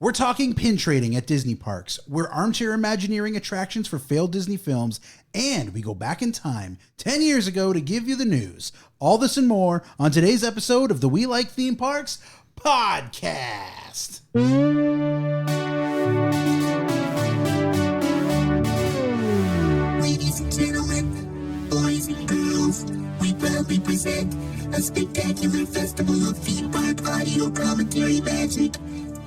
We're talking pin trading at Disney parks. We're Armchair Imagineering attractions for failed Disney films, and we go back in time 10 years ago to give you the news. All this and more on today's episode of the We Like Theme Parks podcast. Ladies and gentlemen, boys and girls, we proudly present a spectacular festival of theme park audio commentary magic.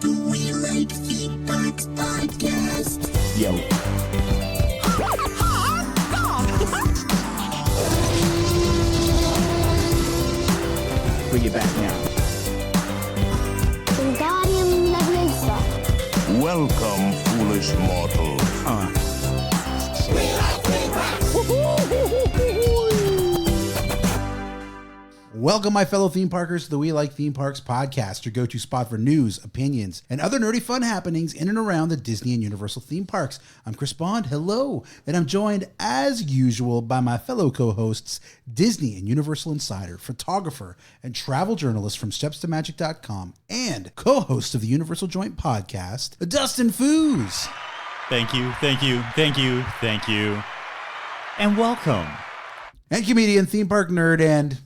The We Like Theme Parks podcast. Yo. Bring it back now. Wingardium Leviosa. Welcome, foolish mortals. We Like Theme Parks. Welcome, my fellow theme parkers, to the We Like Theme Parks podcast, your go-to spot for news, opinions, and other nerdy fun happenings in and around the Disney and Universal theme parks. I'm Chris Bond, hello, and I'm joined, as usual, by my fellow co-hosts, Disney and Universal insider, photographer, and travel journalist from StepsToMagic.com, and co-host of the Universal Joint podcast, Dustin Fuhs. Thank you. And welcome. And comedian, theme park nerd, and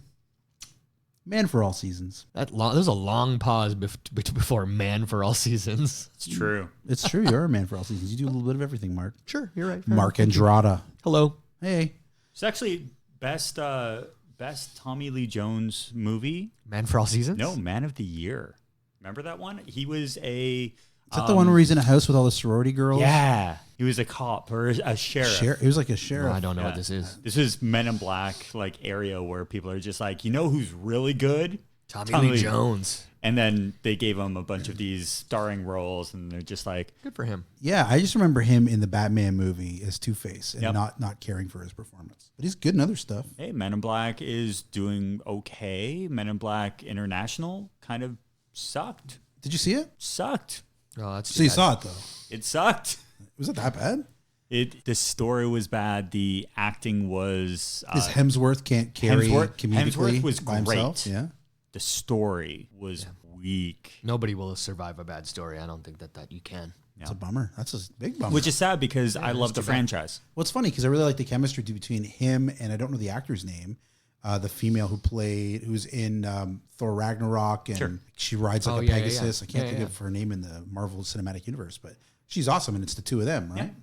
man for all seasons. There's a long pause before man for all seasons. It's true. It's true, you're a man for all seasons. You do a little bit of everything, Mark. Sure, you're right. Mark Andrada. Hello. Hey. It's actually best Tommy Lee Jones movie. Man for all seasons? No, Man of the Year. Remember that one? He was a... Is that the one where he's in a house with all the sorority girls? Yeah. He was a cop or a sheriff. He was like a sheriff. No, I don't know what this is. This is Men in Black area where people are just like, you know who's really good? Tommy Lee Jones. And then they gave him a bunch of these starring roles, and they're just like... Good for him. Yeah, I just remember him in the Batman movie as Two-Face and Yep. not caring for his performance. But he's good in other stuff. Hey, Men in Black is doing okay. Men in Black International kind of sucked. Did you see it? Sucked. Oh, that's So you saw it, though. It sucked. Was it that bad? The story was bad. The acting was... His Hemsworth can't carry comedically Hemsworth was by himself. great. Yeah. The story was weak. Nobody will survive a bad story. I don't think that you can. It's a bummer. That's a big bummer. Which is sad because I love the franchise. Well, it's funny because I really like the chemistry between him and I don't know the actor's name, the female who's in Thor Ragnarok, and Sure. she rides like a yeah, Pegasus. yeah. I can't Yeah, think yeah. of her name in the Marvel Cinematic Universe, but she's awesome, and it's the two of them, right?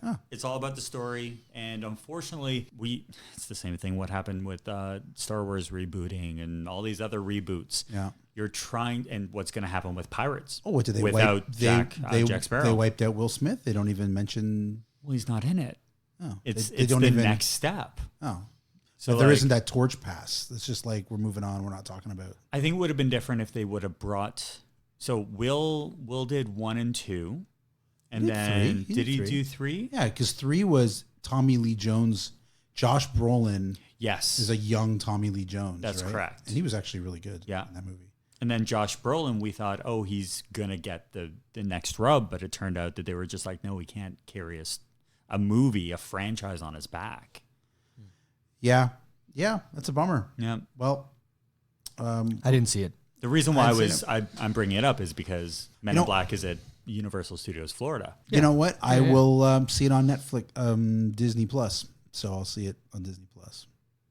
Yeah. It's all about the story. And unfortunately, it's the same thing what happened with Star Wars rebooting and all these other reboots. Yeah. You're trying, and what's going to happen with Pirates? Oh, what did they without wipe? Jack Sparrow? They wiped out Will Smith. They don't even mention. Well, he's not in it. Oh, It's they don't the even, next step. Oh, So but there like, isn't that torch pass. It's just like we're moving on. We're not talking about. I think it would have been different if they would have brought. So Will did 1 and 2, and He did then three. did he three. do 3? Yeah, because 3 was Tommy Lee Jones. Josh Brolin Yes, is a young Tommy Lee Jones. That's right? correct. And he was actually really good. Yeah. In that movie. and then Josh Brolin. We thought, oh, he's gonna get the next rub, but it turned out that they were just like, no, we can't carry a movie, a franchise on his back. Yeah, that's a bummer. Yeah. Well, I didn't see it. The reason why I'd I'm bringing it up is because Men You in know- Black is at Universal Studios Florida. you know what? I Yeah. will see it on Netflix, Disney Plus. So I'll see it on Disney Plus.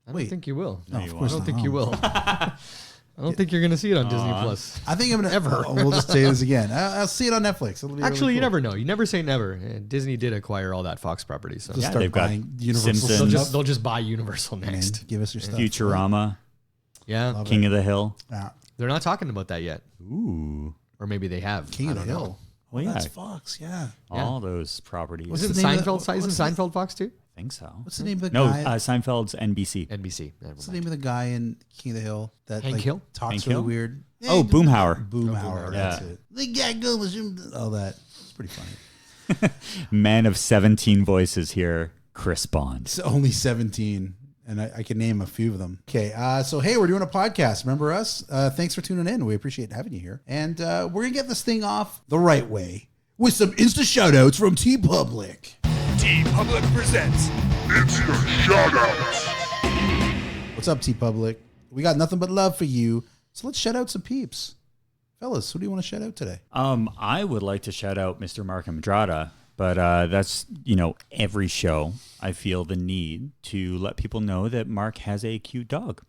I don't Wait. think you will. No, you of won't. course I don't not. think you will. I don't think you're going to see it on Disney Plus. I think I'm gonna ever. We'll just say this again. I'll see it on Netflix. It'll be Actually, really you cool. never know. You never say never. Disney did acquire all that Fox property, so Just Yeah, start they've got buying Universal Simpsons. stuff. they'll just buy Universal Man, next. give us your stuff. Futurama, Yeah, Love King it. of the Hill. Yeah. they're not talking about that yet, Ooh, or maybe they have. King I of the don't know. Hill. Well, That's yeah. Fox. Yeah. all those properties. Was it the name of the- Seinfeld? Isn't Seinfeld Fox too? I think so. What's the name of the No, guy? Seinfeld's NBC. NBC. Never What's the mind. name of the guy in King of the Hill that Hank Hill? talks Hank really Hill? weird? Oh, Boomhauer. Boomhauer. That's yeah. it. The guy goes all that. It's pretty funny. Man of 17 voices here, Chris Bond. It's only 17, and I can name a few of them. Okay, so hey, we're doing a podcast. Remember us? Thanks for tuning in. We appreciate having you here. And we're going to get this thing off the right way with some Insta shout-outs from T-Public. T-Public presents It's Your Shoutouts. What's up, T-Public? We got nothing but love for you, so let's shout out some peeps. Fellas, who do you want to shout out today? I would like to shout out Mr. Mark Andrada, but that's, every show I feel the need to let people know that Mark has a cute dog.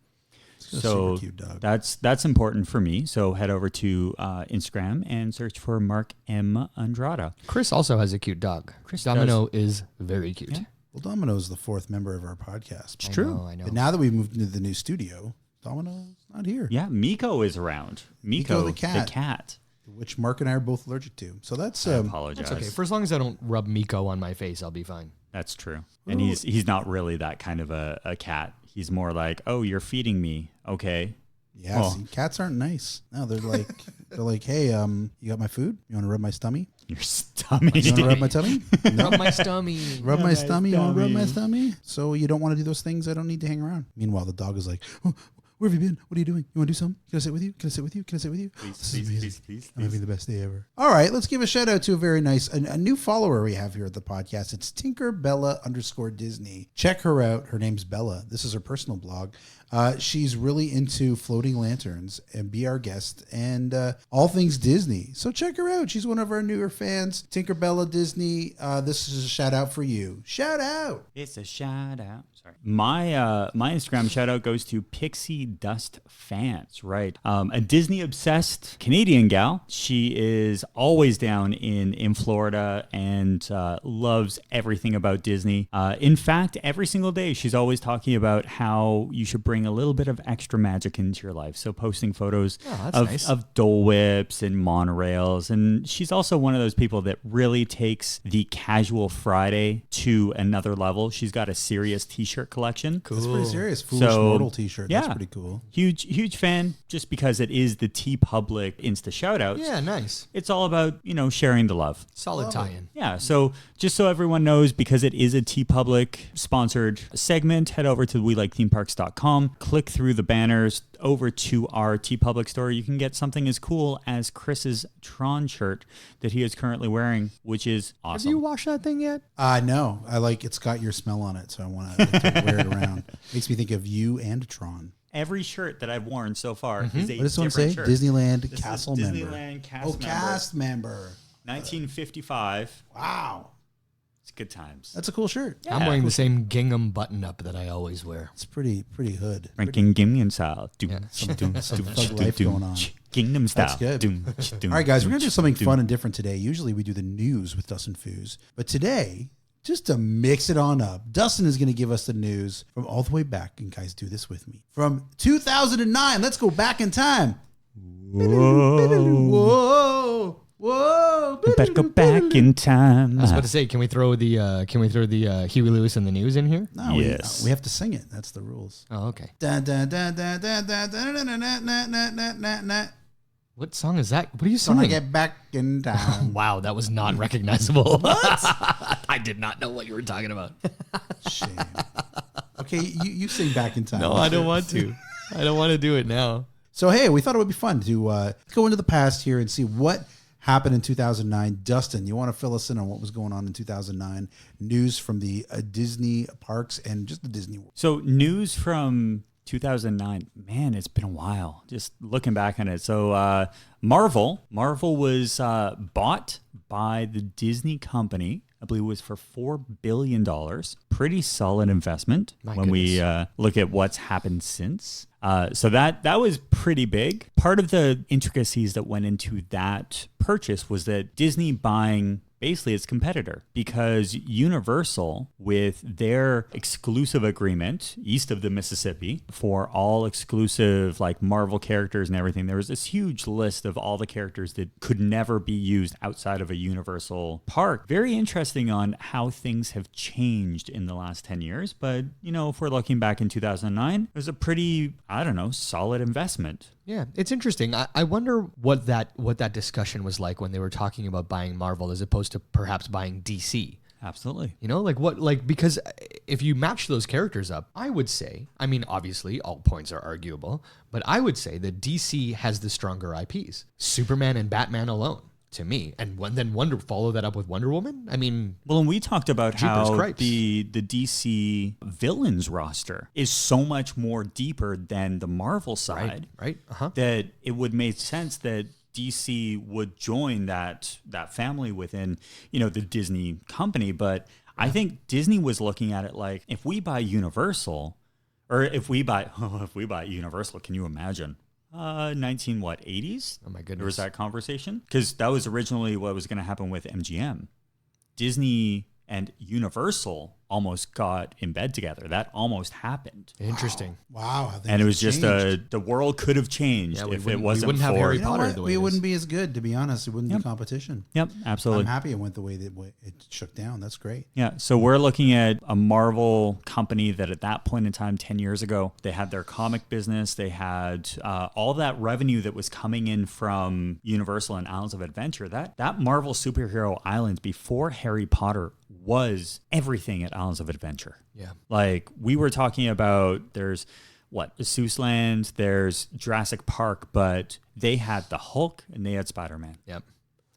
So super cute dog. that's important for me. So head over to Instagram and search for Mark M. Andrada. Chris also has a cute dog. Chris Domino is very cute. Yeah. Well, Domino's the fourth member of our podcast. It's true. I know. But now that we've moved into the new studio, Domino's not here. Yeah, Miko is around. Miko the cat. The cat. Which Mark and I are both allergic to. So that's I apologize. That's okay. For as long as I don't rub Miko on my face, I'll be fine. That's true. And he's not really that kind of a cat. He's more like, oh, you're feeding me. Okay. yeah. See, cats aren't nice. No, they're like, hey, you got my food? You want to rub my stomach? Your stomach. You want to rub my tummy? No. Rub my stomach. Rub my stomach? You want to rub my stomach? So you don't want to do those things? I don't need to hang around. Meanwhile, the dog is like, oh, where have you been? What are you doing? You want to do something? Can I sit with you? Can I sit with you? Can I sit with you? Please. I'm having the best day ever. All right, let's give a shout out to a very nice, a new follower we have here at the podcast. It's TinkerBella_Disney. Check her out. Her name's Bella. This is her personal blog. She's really into floating lanterns and be our guest and all things Disney. So check her out. She's one of our newer fans. Tinkerbella Disney. This is a shout out for you. Shout out. It's a shout out. Sorry. My Instagram shout out goes to Pixie Dust Fans, right? A Disney obsessed Canadian gal. She is always down in Florida and loves everything about Disney. In fact, every single day she's always talking about how you should bring a little bit of extra magic into your life. So posting photos of Dole Whips and monorails. And she's also one of those people that really takes the casual Friday to another level. She's got a serious t-shirt collection. Cool. That's pretty serious. Foolish Mortal t-shirt. Yeah, That's pretty cool. Huge fan, just because it is the TeePublic Insta shoutouts. Yeah, nice. It's all about, sharing the love. Solid tie-in. Yeah, so just so everyone knows, because it is a TeePublic sponsored segment, head over to welikethemeparks.com, click through the banners over to our TeePublic store. You can get something as cool as Chris's Tron shirt that he is currently wearing, which is awesome. Have you washed that thing yet? No. It's got your smell on it, so I want to wear it around. Makes me think of you and Tron. Every shirt that I've worn so far is a What does this one different say? shirt. Disneyland This Castle is member. Disneyland cast Oh, member. cast member. 1955. Wow. It's good times. That's a cool shirt. I'm wearing the same gingham button-up that I always wear. It's pretty hood. Ranking Gimlian style. Some thug life going on. Kingdom style. That's good. All right, guys, we're going to do something fun and different today. Usually we do the news with Dustin Fuhs. But today, just to mix it on up, Dustin is going to give us the news from all the way back. And guys, do this with me. From 2009. Let's go back in time. Whoa. Whoa. Better go back in time. I was about to say, can we throw the Huey Lewis and the News in here? No, Yes. we have to sing it. That's the rules. Oh, okay. Dun, dun, dun, dun, dun, dun, dun, dun, dun, dun, dun, dun, dun, dun, dun. What song is that? What are you Gonna singing? get back in time. Wow, that was not recognizable. What? I did not know what you were talking about. Shame. Okay, you sing back in time. No, I don't want to. I don't want to do it now. So, hey, we thought it would be fun to go into the past here and see what happened in 2009. Dustin, you want to fill us in on what was going on in 2009? News from the Disney parks and just the Disney world. So news from 2009, man, it's been a while. Just looking back on it. So Marvel was bought by the Disney company. I believe it was for $4 billion. Pretty solid investment when we look at what's happened since. So that was pretty big. Part of the intricacies that went into that purchase was that Disney buying basically its competitor, because Universal, with their exclusive agreement east of the Mississippi for all exclusive like Marvel characters and everything, there was this huge list of all the characters that could never be used outside of a Universal park. Very interesting on how things have changed in the last 10 years. But, if we're looking back in 2009, it was a pretty, solid investment. Yeah, it's interesting. I wonder what that discussion was like when they were talking about buying Marvel as opposed to perhaps buying DC. Absolutely. Because if you match those characters up, I would say, obviously all points are arguable, but I would say that DC has the stronger IPs. Superman and Batman alone, to me. And then follow that up with Wonder Woman? Well, and we talked about how cripes. the DC villains roster is so much more deeper than the Marvel side. Right? Uh-huh. That it would make sense that DC would join that family within, the Disney company. But I think Disney was looking at it like, if we buy Universal, or if we buy Universal, can you imagine? 80s? Oh my goodness. There was that conversation? Because that was originally what was going to happen with MGM. Disney and Universal almost got in bed together. That almost happened. Interesting. Wow. And it was just the world could have changed if it wasn't wouldn't have for Harry You know Potter what? the way It it wouldn't is. be as good, to be honest. It wouldn't be competition. Yep, absolutely. I'm happy it went the way that it shook down. That's great. Yeah, so we're looking at a Marvel company that at that point in time, 10 years ago, they had their comic business. They had all that revenue that was coming in from Universal and Islands of Adventure. That Marvel Superhero Island before Harry Potter was everything at Islands of Adventure. Yeah. Like we were talking about, there's Seuss Land, there's Jurassic Park, but they had the Hulk and they had Spider-Man. Yep.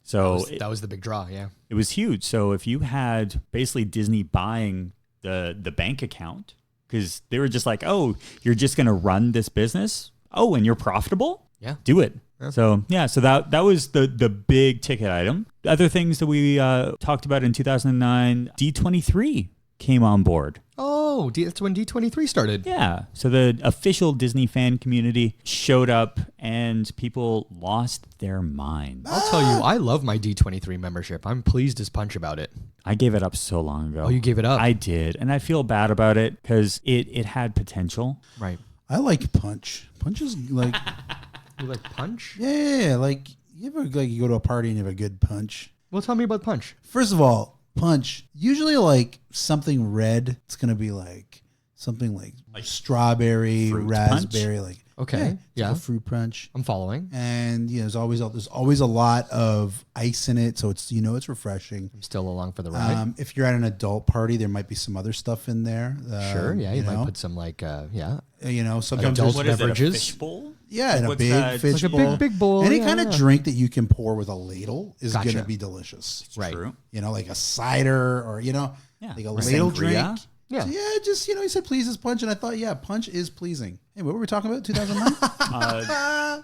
So That was the big draw, yeah. it was huge. So if you had basically Disney buying the bank account, because they were just like, oh, you're just going to run this business? Oh, and you're profitable? Yeah. Do it. So that was the big ticket item. Other things that we talked about in 2009, D23 came on board. Oh, that's when D23 started. Yeah. So the official Disney fan community showed up and people lost their minds. I'll tell you, I love my D23 membership. I'm pleased as punch about it. I gave it up so long ago. Oh, you gave it up? I did. And I feel bad about it because it had potential. Right. I like Punch. Punch is like, You like Punch? yeah, like you go to a party and you have a good punch. Well, tell me about Punch. First of all, Punch, usually like something red, it's going to be like something like strawberry, fruit raspberry, punch? like Okay, it's yeah. like a fruit punch. I'm following. And there's always a lot of ice in it, so it's it's refreshing. I'm still along for the ride. If you're at an adult party, there might be some other stuff in there. Sure, yeah. You might know? put some sometimes adult there's What is it, a beverages? fish bowl? yeah, in a What's big that? fish Like a bowl. big bowl, Any yeah, kind of yeah. drink that you can pour with a ladle is Gotcha. gonna be delicious. Right. True. Like a cider or like a Or ladle sangria. drink. Yeah. So just he said please is punch, and I thought punch is pleasing. Hey, what were we talking about? 2009.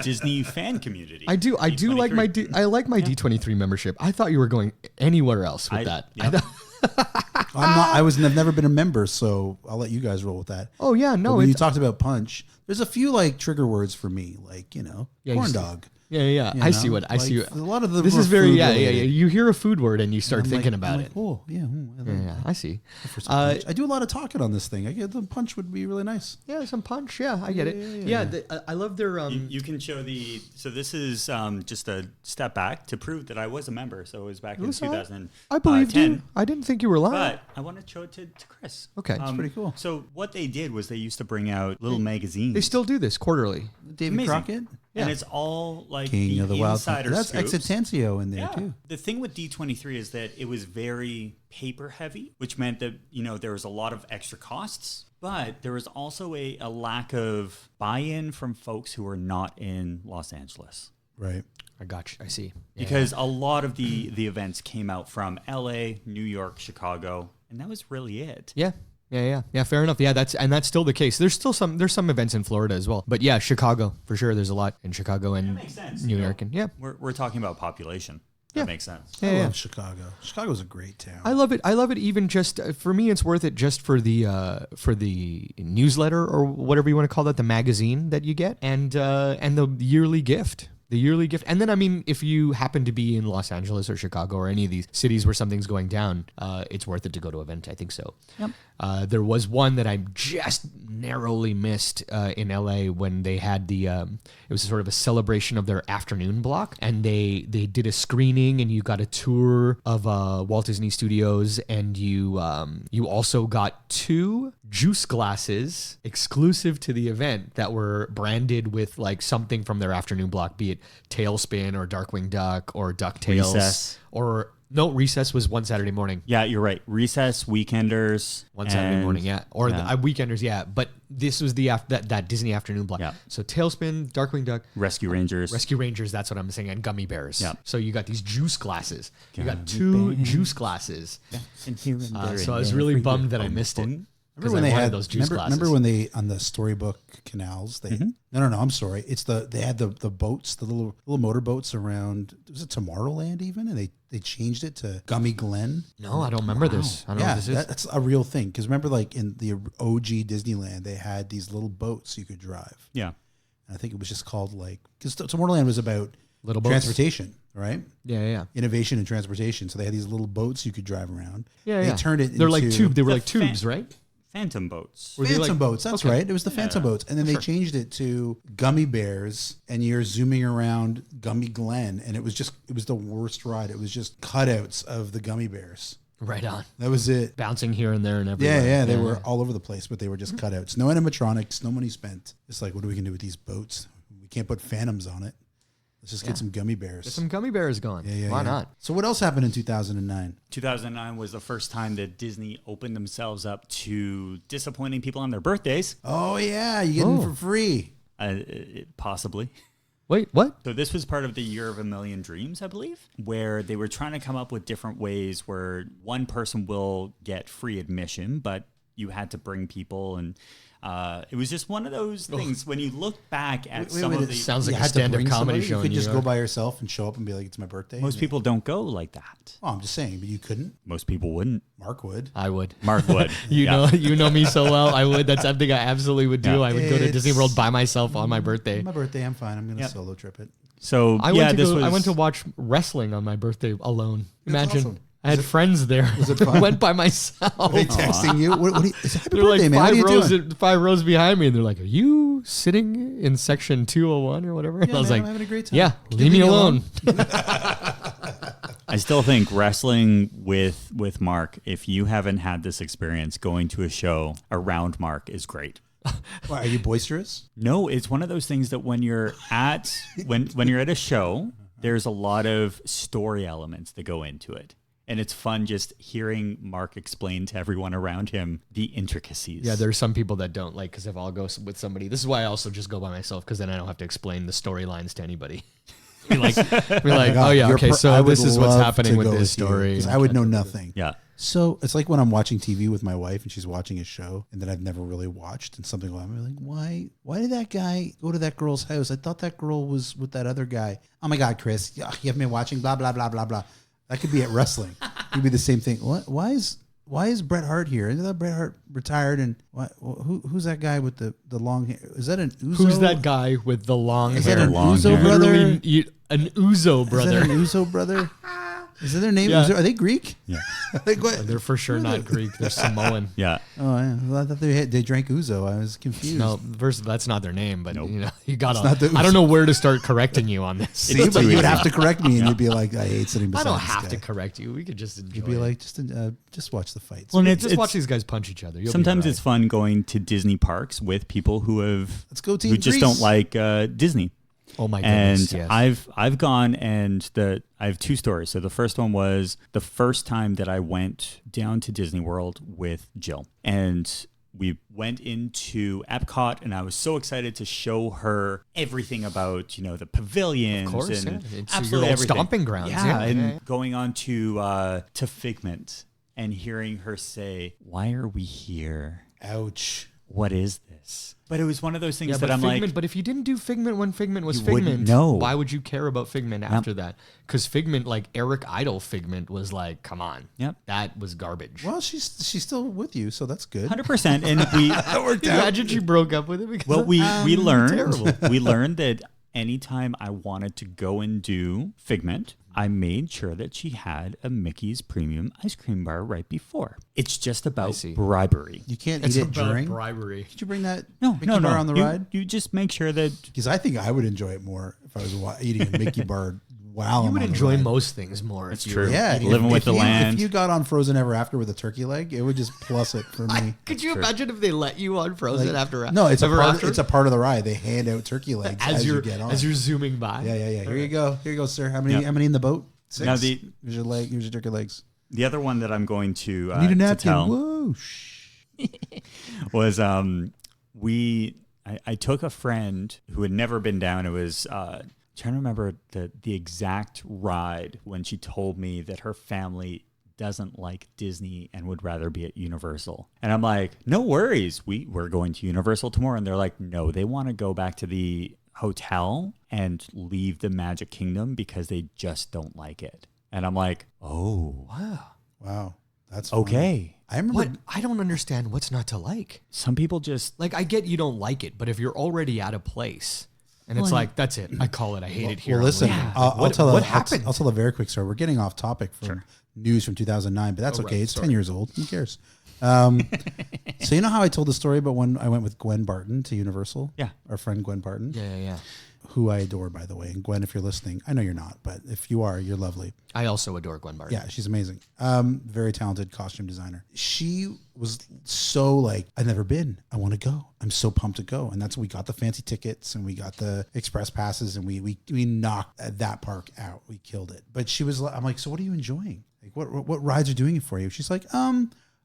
Disney fan community. I do like my D23. I like my D23 membership. I thought you were going anywhere else with that. Yep. I've never been a member, so I'll let you guys roll with that. Oh yeah, But no. when you talked about punch, there's a few like trigger words for me, like you corn see- dog. Yeah. You I see know? what I see. Like, a lot of the This were is very food yeah. related. You hear a food word and you start I'm thinking like- about I'm it. like, oh yeah, I like Yeah, I see. for some punch. I do a lot of talking on this thing. I get the punch would be really nice. Yeah, some punch. Yeah, I get it. Yeah, I love their You can show so this is just a step back to prove that I was a member. So it was back in 2010. I believed you. I didn't think you were lying. But I want to show it to Chris. Okay. It's pretty cool. So what they did was they used to bring out little magazines. They still do this quarterly. David Amazing. Crockett, And it's all like King of the Wild. insider That's scoops. Exitencio in there Yeah. too. The thing with D23 is that it was very paper heavy, which meant that, there was a lot of extra costs, but there was also a lack of buy-in from folks who were not in Los Angeles. Right. I got you. I see. Because a lot of the events came out from LA, New York, Chicago, and that was really it. Yeah. Fair enough. Yeah, that's still the case. There's some events in Florida as well, but yeah, Chicago for sure. There's a lot in Chicago and That makes sense. New York, and yeah, We're talking about population. Yeah. That makes sense. I Yeah. love Chicago. Chicago's a great town. I love it. I love it. Even just for me, it's worth it just for the newsletter or whatever you want to call that, the magazine that you get, and the yearly gift. The yearly gift. And then, I mean, if you happen to be in Los Angeles or Chicago or any of these cities where something's going down, it's worth it to go to an event. I think so. Yep. There was one that I just narrowly missed in LA when they had it was sort of a celebration of their afternoon block. And they did a screening and you got a tour of Walt Disney Studios. And you also got 2 juice glasses exclusive to the event that were branded with like something from their afternoon block, be it Tailspin or Darkwing Duck or DuckTales. Recess. Or no, Recess was one Saturday morning. Yeah, you're right. Recess, Weekenders. One Saturday and- morning, yeah. Or yeah. The Weekenders, yeah. But this was that Disney afternoon block. Yeah. So Tailspin, Darkwing Duck, Rescue Rangers. Rescue Rangers, that's what I'm saying, and Gummy Bears. Yeah. So you got these juice glasses. You got Gummy 2 bears. juice glasses. And here and there So and I was really everywhere. bummed that I missed it. because I wanted those juice glasses. Remember when they on the Storybook canals? They no, I'm sorry. It's they had the boats, the little motor boats around. Was it Tomorrowland even? And they changed it to Gummy Glen. No, I don't remember this. I don't know what this is. That's a real thing. Because remember, like in the OG Disneyland, they had these little boats you could drive. Yeah. And I think it was just called because Tomorrowland was about Little boats? transportation, right? Yeah. Innovation and transportation. So they had these little boats you could drive around. Yeah, They turned it They're into... like tube. They were The like tubes, right? Phantom boats. Were they Phantom like- boats, that's okay. right. It was the Phantom boats. And then they changed it to Gummy Bears, and you're zooming around Gummy Glen, and it was the worst ride. It was just cutouts of the Gummy Bears. Right on. That was it. Bouncing here and there and everywhere. Yeah, they were all over the place, but they were just cutouts. No animatronics, no money spent. It's like, what are we going to do with these boats? We can't put Phantoms on it. Let's just get some Gummy Bears. Get some gummy bears going. Why not? So what else happened in 2009? 2009 was the first time that Disney opened themselves up to disappointing people on their birthdays. Oh, yeah, you get them for free. Possibly. Wait, what? So this was part of the Year of a Million Dreams, I believe, where they were trying to come up with different ways where one person will get free admission, but you had to bring people, and it was just one of those things. When you look back at some of the Sounds You like a had to stand-up bring comedy somebody? show You in could New just go York. by yourself and show up and be like, it's my birthday. most people don't go like that. Oh, I'm just saying, but you couldn't. Most people wouldn't. Mark would. I would. Mark would. You know me so well. I would. That's something I absolutely would do. Yeah. I would go to Disney It's- World by myself on my birthday. My birthday, I'm fine. I'm going to solo trip it. So I yeah, went to watch wrestling on my birthday alone. Imagine. awesome. I had friends there. Was it fun? I went by myself. Are they texting you? What do you, it's happy They're birthday, like man. What are you doing? 5 rows behind me, and they're like, "Are you sitting in section 201 or whatever?" And I was man, like, I'm having a great time. "Yeah, Can you leave me leave me alone." I still think wrestling with Mark, if you haven't had this experience, going to a show around Mark is great. Why, are you boisterous? No, it's one of those things that when you're at when you're at a show, there's a lot of story elements that go into it. And it's fun just hearing Mark explain to everyone around him the intricacies. Yeah, there's some people that don't like, because if I'll go with somebody, this is why I also just go by myself, because then I don't have to explain the storylines to anybody. Be like, oh yeah, okay, so this is what's happening with this story. Because I would know nothing. Yeah. So it's like when I'm watching TV with my wife and she's watching a show and then I've never really watched and something will happen. I'm like, why did that guy go to that girl's house? I thought that girl was with that other guy. Oh my God, Chris, you haven't been watching blah, blah, blah, blah, blah. That could be at wrestling. It could be the same thing. What? Why is Bret Hart here? Isn't that Bret Hart retired? And who's that guy with the long hair? Is that an Uzo? Who's that guy with the long Is hair? that an long Uzo hair. brother? Literally, an Uzo Is brother. that an Uzo brother? Is that their name? Yeah. Are they Greek? Yeah. Like what? They're for sure not Greek. They're Samoan. Yeah. Oh, yeah. Well, I thought they drank Uzo. I was confused. No, first that's not their name, but Nope. you got not the to. I don't know where to start correcting you on this. See, but you would have to correct me, and you'd be like, "I hate sitting I beside don't this have guy." to correct you. We could just enjoy. You'd be it. like, just watch the fights. Well, just watch these guys punch each other. You'll be sometimes all it's fun going to Disney parks with people who have Let's go, Team who just Greece. don't like Disney. Oh my And goodness! Yes. I've gone, and I have two stories. So the first one was the first time that I went down to Disney World with Jill, and we went into Epcot, and I was so excited to show her everything about the pavilions, Of course, and yeah. It's absolutely your old everything. stomping grounds, Yeah, yeah. and Yeah. going on to Figment and hearing her say, "Why are we here? Ouch. What is this?" But it was one of those things Yeah, that but I'm Figment. like, But if you didn't do Figment when Figment was You wouldn't Figment, know. why would you care about Figment after that? Because Figment, like Eric Idle Figment, was like, come on, Yep. that was garbage. Well, she's still with you, so that's good. 100%. And we Imagine she broke up with him because Well, we learned terrible. we learned that anytime I wanted to go and do Figment, I made sure that she had a Mickey's Premium ice cream bar right before. It's just about see. bribery. You can't It's eat it about during. bribery. Did you bring that Mickey No. bar on the you, ride? You just make sure that Because I think I would enjoy it more if I was eating a Mickey bar while You I'm would on the enjoy ride. most things more. It's if you true. were Yeah, eating Living it. with the land. If you got on Frozen Ever After with a turkey leg, it would just plus it for me. Could you imagine if they let you on Frozen Like, after? no, it's Ever After? it's a part of the ride. They hand out turkey legs as you get on. as you're zooming by. Yeah. Here you go, sir. How many? Yeah. How many in the boat? 6. Now Here's your leg. Here's your turkey legs. the other one that I'm going to, Need a to napkin. tell Whoosh. was I took a friend who had never been down. It was trying to remember the exact ride when she told me that her family doesn't like Disney and would rather be at Universal. And I'm like, no worries. We're going to Universal tomorrow. And they're like, no, they want to go back to the hotel and leave the Magic Kingdom because they just don't like it. And I'm like, oh, Wow. That's okay. funny. I remember. What? I don't understand what's not to like. Some people just Like, I get you don't like it, but if you're already at a place and it's like, that's it, I call it, I hate it here. Well, I'm listen, leaving. I'll tell what a, happened? I'll tell a very quick story. We're getting off topic from news from 2009, but that's okay. right, It's sorry. 10 years old. Who cares? So you know how I told the story about when I went with Gwen Barton to Universal? Yeah. Our friend Gwen Barton, Yeah. who I adore, by the way. And Gwen, if you're listening, I know you're not, but if you are, you're lovely. I also adore Gwen Barton. Yeah, she's amazing. Very talented costume designer. She was so like, I've never been. I want to go. I'm so pumped to go. And that's when we got the fancy tickets and we got the express passes and we knocked that park out. We killed it. But she was, I'm like, so what are you enjoying? Like, what rides are doing it for you? She's like,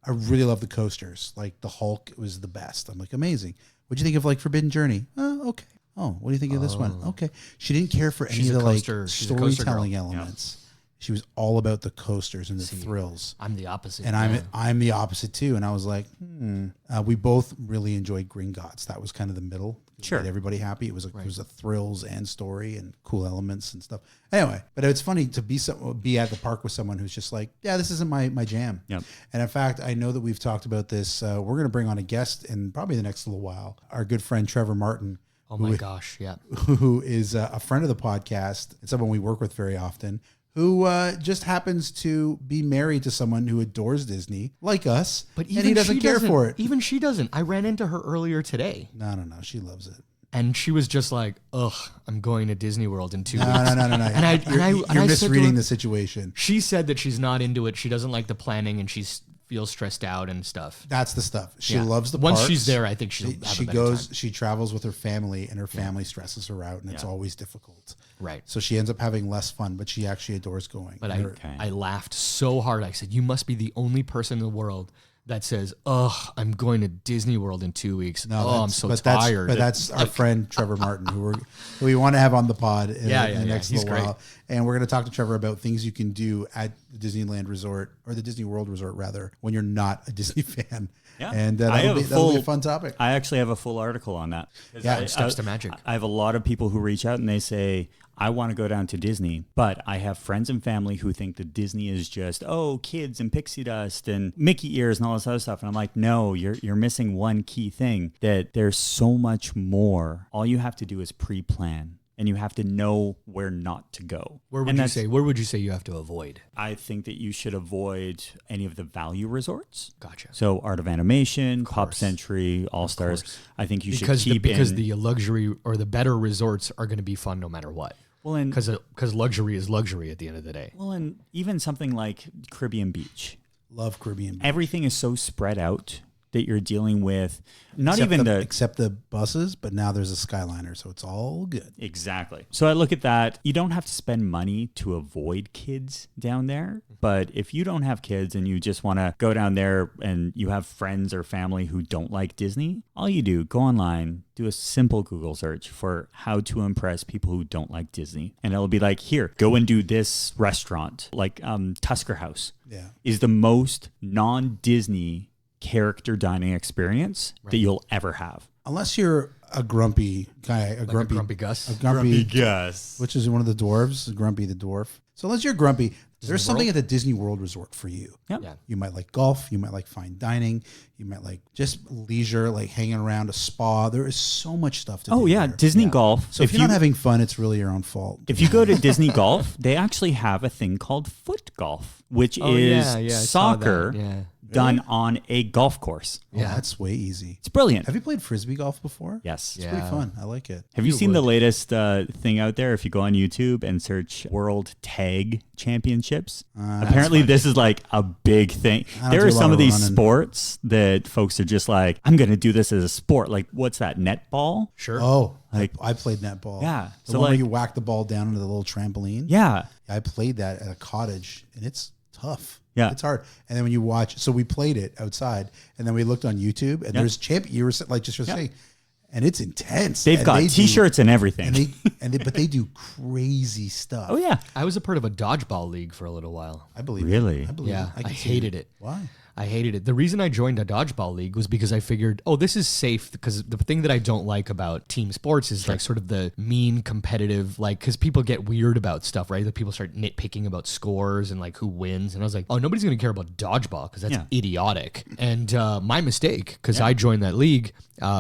I really love the coasters. Like the Hulk was the best. I'm like, amazing. What'd you think of like Forbidden Journey? Okay. Oh, what do you think of this one? Okay. She didn't care for any She's of a the like coaster- she's a coaster storytelling girl. elements. She was all about the coasters and the thrills. I'm the opposite. And I'm the opposite too. And I was like, we both really enjoyed Gringotts. That was kind of the middle. Sure. Made everybody happy. It was it was a thrills and story and cool elements and stuff. Anyway, but it's funny to be at the park with someone who's just like, yeah, this isn't my jam. Yep. And in fact, I know that we've talked about this. We're going to bring on a guest in probably the next little while. Our good friend Trevor Martin. Oh my gosh, yeah. Who is a friend of the podcast and someone we work with very often, who just happens to be married to someone who adores Disney, like us, But and he doesn't care for it. Even she doesn't. I ran into her earlier today, No, she loves it. and she was just like, "Ugh, I'm going to Disney World in 2 weeks." No. And You're I said to misreading her- the situation. She said that she's not into it. She doesn't like the planning, and she feels stressed out and stuff. That's the stuff. She Yeah. loves the Once parks. she's there, I think she'll have she a better goes. time. She travels with her family, and her family stresses her out, and it's always difficult. Right. So she ends up having less fun, but she actually adores going. But And I laughed so hard. I said, "You must be the only person in the world that says, ugh, I'm going to Disney World in 2 weeks. I'm so tired." But that's our friend Trevor Martin, who we want to have on the pod in Yeah, the next he's little great. while. And we're going to talk to Trevor about things you can do at the Disneyland Resort, or the Disney World Resort, rather, when you're not a Disney fan. Yeah. And I that'll be a fun topic. I actually have a full article on that. Yeah, steps to magic. I have a lot of people who reach out and they say, I want to go down to Disney, but I have friends and family who think that Disney is just, kids and pixie dust and Mickey ears and all this other stuff. And I'm like, no, you're missing one key thing, that there's so much more. All you have to do is pre-plan. And you have to know where not to go. Where would you say you have to avoid? I think that you should avoid any of the value resorts. Gotcha. So Art of Animation, Pop Century, All Stars. I think you should keep because in. the luxury or the better resorts are going to be fun no matter what. Well, and because luxury is luxury at the end of the day. well, and even something like Caribbean Beach. Love Caribbean Beach. Everything is so spread out that you're dealing with except the buses, but now there's a Skyliner, so it's all good. Exactly. So I look at that. You don't have to spend money to avoid kids down there. But if you don't have kids and you just want to go down there and you have friends or family who don't like Disney, all you do, go online, do a simple Google search for how to impress people who don't like Disney. And it'll be like, here, go and do this restaurant, like Tusker House is the most non-Disney character dining experience that you'll ever have. Unless you're a grumpy guy, a grumpy Gus. Gus. which is one of the dwarves, Grumpy the dwarf. So unless you're grumpy, there's something at the Disney World Resort for you. Yep. Yeah. You might like golf. You might like fine dining. You might like just leisure, like hanging around a spa. There is so much stuff to do. Oh, yeah. there. Disney Golf. So if you're not having fun, it's really your own fault. If you go to Disney Golf, they actually have a thing called foot golf, which is I saw that. soccer Yeah. done on a golf course. Yeah, that's way easy. It's brilliant. Have you played Frisbee golf before? Yes. It's pretty fun. I like it. Have you seen the latest thing out there? If you go on YouTube and search World Tag Championships, apparently this is like a big thing. don't There do are a lot some of of these running. sports that folks are just like, I'm going to do this as a sport. Like, what's that, netball? Sure. Oh, Like- I played netball. Yeah, The so one where like- you whack the ball down into the little trampoline. Yeah. I played that at a cottage, and it's tough. Yeah. It's hard. And then when you watch, so we played it outside, and then we looked on YouTube, and there's you were like just saying, and it's intense. They've And got they T-shirts and everything. but they do crazy stuff. Oh yeah, I was a part of a dodgeball league for a little while. I believe. Really? It. I believe. Yeah, it. I can see hated it. Why? I hated it. The reason I joined a dodgeball league was because I figured, oh, this is safe. Because the thing that I don't like about team sports is like sort of the mean competitive, like, because people get weird about stuff, right? That people start nitpicking about scores and like who wins. And I was like, oh, nobody's going to care about dodgeball because that's idiotic. And my mistake, because I joined that league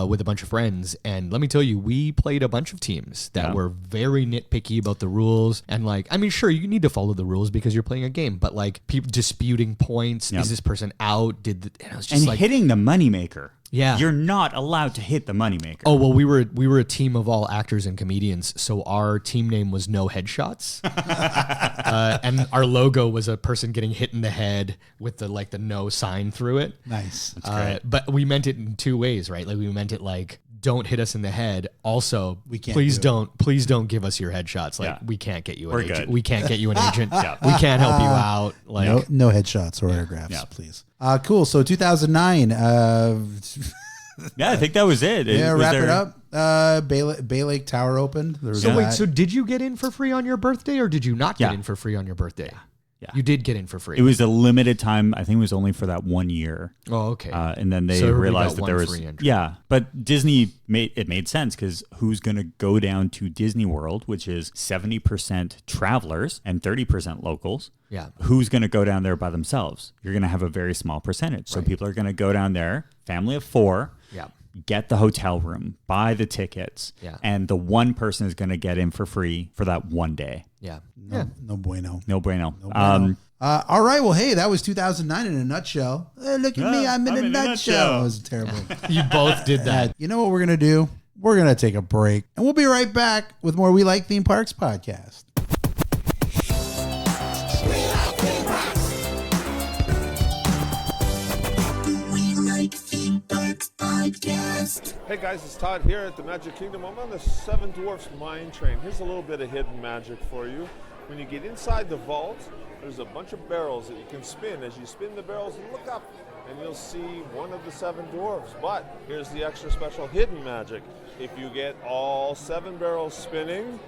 with a bunch of friends. And let me tell you, we played a bunch of teams that were very nitpicky about the rules. And like, I mean, sure, you need to follow the rules because you're playing a game, but like people disputing points. Is this person out? And it was just and like hitting the moneymaker. Yeah. You're not allowed to hit the moneymaker. Oh, well, we were a team of all actors and comedians, so our team name was No Headshots. And our logo was a person getting hit in the head with the no sign through it. Nice. But we meant it in two ways, right? Like we meant it like, don't hit us in the head. Also, We can't please do it. don't give us your headshots. Like we can't get you an We're agent. good. We can't get you an agent. We can't help you out. Like No headshots or autographs, please. Cool. So 2009. Yeah, I think that was it. Wrap it up. Bay Lake Tower opened. There was So wait, that. so did you get in for free on your birthday or did you not get Yeah. in for free on your birthday? Yeah. You did get in for free. It was a limited time. I think it was only for that 1 year. Oh, okay. And then they So everybody realized got that there one was free entry. yeah. But Disney made sense because who's going to go down to Disney World, which is 70% travelers and 30% locals? Yeah. Who's going to go down there by themselves? You're going to have a very small percentage. So people are going to go down there, family of 4. Yeah. Get the hotel room, buy the tickets, Yeah. and the one person is going to get in for free for that 1 day. Yeah. No bueno. No bueno. All right. Well, hey, that was 2009 in a nutshell. Look at me. I'm in a nutshell. That was terrible. You both did that. You know what we're going to do? We're going to take a break, and we'll be right back with more We Like Theme Parks podcast. We Like Theme Parks podcast. Hey guys, it's Todd here at the Magic Kingdom. I'm on the Seven Dwarfs Mine Train. Here's a little bit of hidden magic for you. When you get inside the vault, there's a bunch of barrels that you can spin. As you spin the barrels, look up and you'll see one of the 7 dwarfs. But here's the extra special hidden magic. If you get all 7 barrels spinning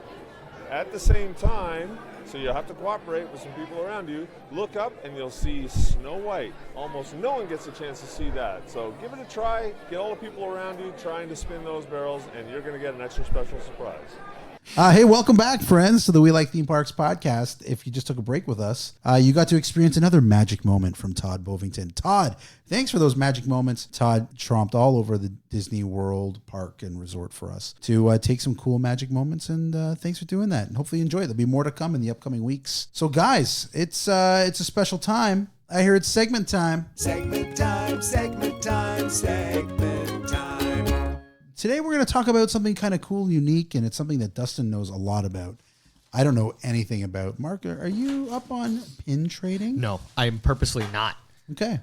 at the same time, so you'll have to cooperate with some people around you, look up and you'll see Snow White. Almost no one gets a chance to see that. So give it a try, get all the people around you trying to spin those barrels, and you're going to get an extra special surprise. Hey, welcome back, friends, to the We Like Theme Parks podcast. If you just took a break with us, you got to experience another magic moment from Todd Bovington. Todd, thanks for those magic moments. Todd tromped all over the Disney World Park and Resort for us to take some cool magic moments, and thanks for doing that. And hopefully you enjoy it. There'll be more to come in the upcoming weeks. So, guys, it's a special time. I hear it's segment time. Segment time, segment time, segment time. Today we're going to talk about something kind of cool and unique, and it's something that Dustin knows a lot about. I don't know anything about. Mark, are you up on pin trading? No, I'm purposely not. Okay.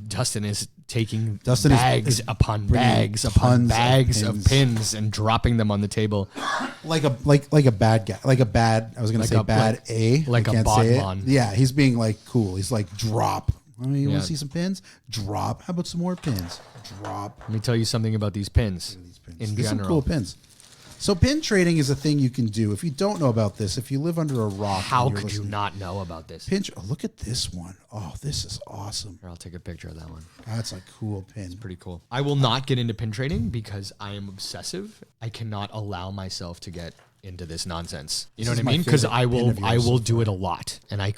Dustin is taking Dustin is bags upon bringing bags upon tons of bags of pins. pins and dropping them on the table. Like a bad guy. Like a bad, I was going to say bad A. like I a can't say it. bonbon. Yeah, he's being like cool. He's like, drop. I mean, you want Yeah. to see some pins? Drop. How about some more pins? Drop. Let me tell you something about these pins. In There's some general, cool pins. So pin trading is a thing you can do. If you don't know about this, if you live under a rock. how and you're could you listening- not know about this? Oh, look at this one. Oh, this is awesome. Here, I'll take a picture of that one. That's a cool pin. Pretty cool. I will not get into pin trading because I am obsessive. I cannot allow myself to get into this nonsense. You know This what is I my mean? Because favorite I pin will of I yours will so do far. it a lot, and I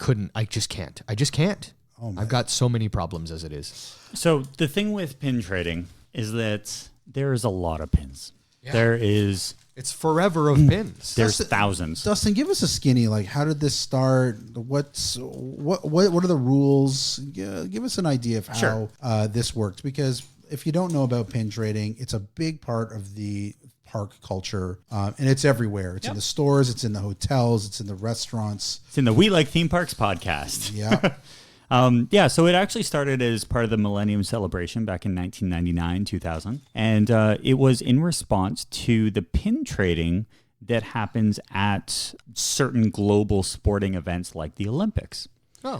just can't. Oh, man. I've got so many problems as it is. So the thing with pin trading is that there's a lot of pins. There's forever of pins. there's thousands. Dustin, give us a skinny. Like, how did this start? What are the rules? Give us an idea of how this works. Because if you don't know about pin trading, it's a big part of the park culture, and it's everywhere. It's in the stores, it's in the hotels, it's in the restaurants. It's in the We Like Theme Parks podcast. Yeah. So it actually started as part of the Millennium Celebration back in 1999, 2000. And it was in response to the pin trading that happens at certain global sporting events like the Olympics.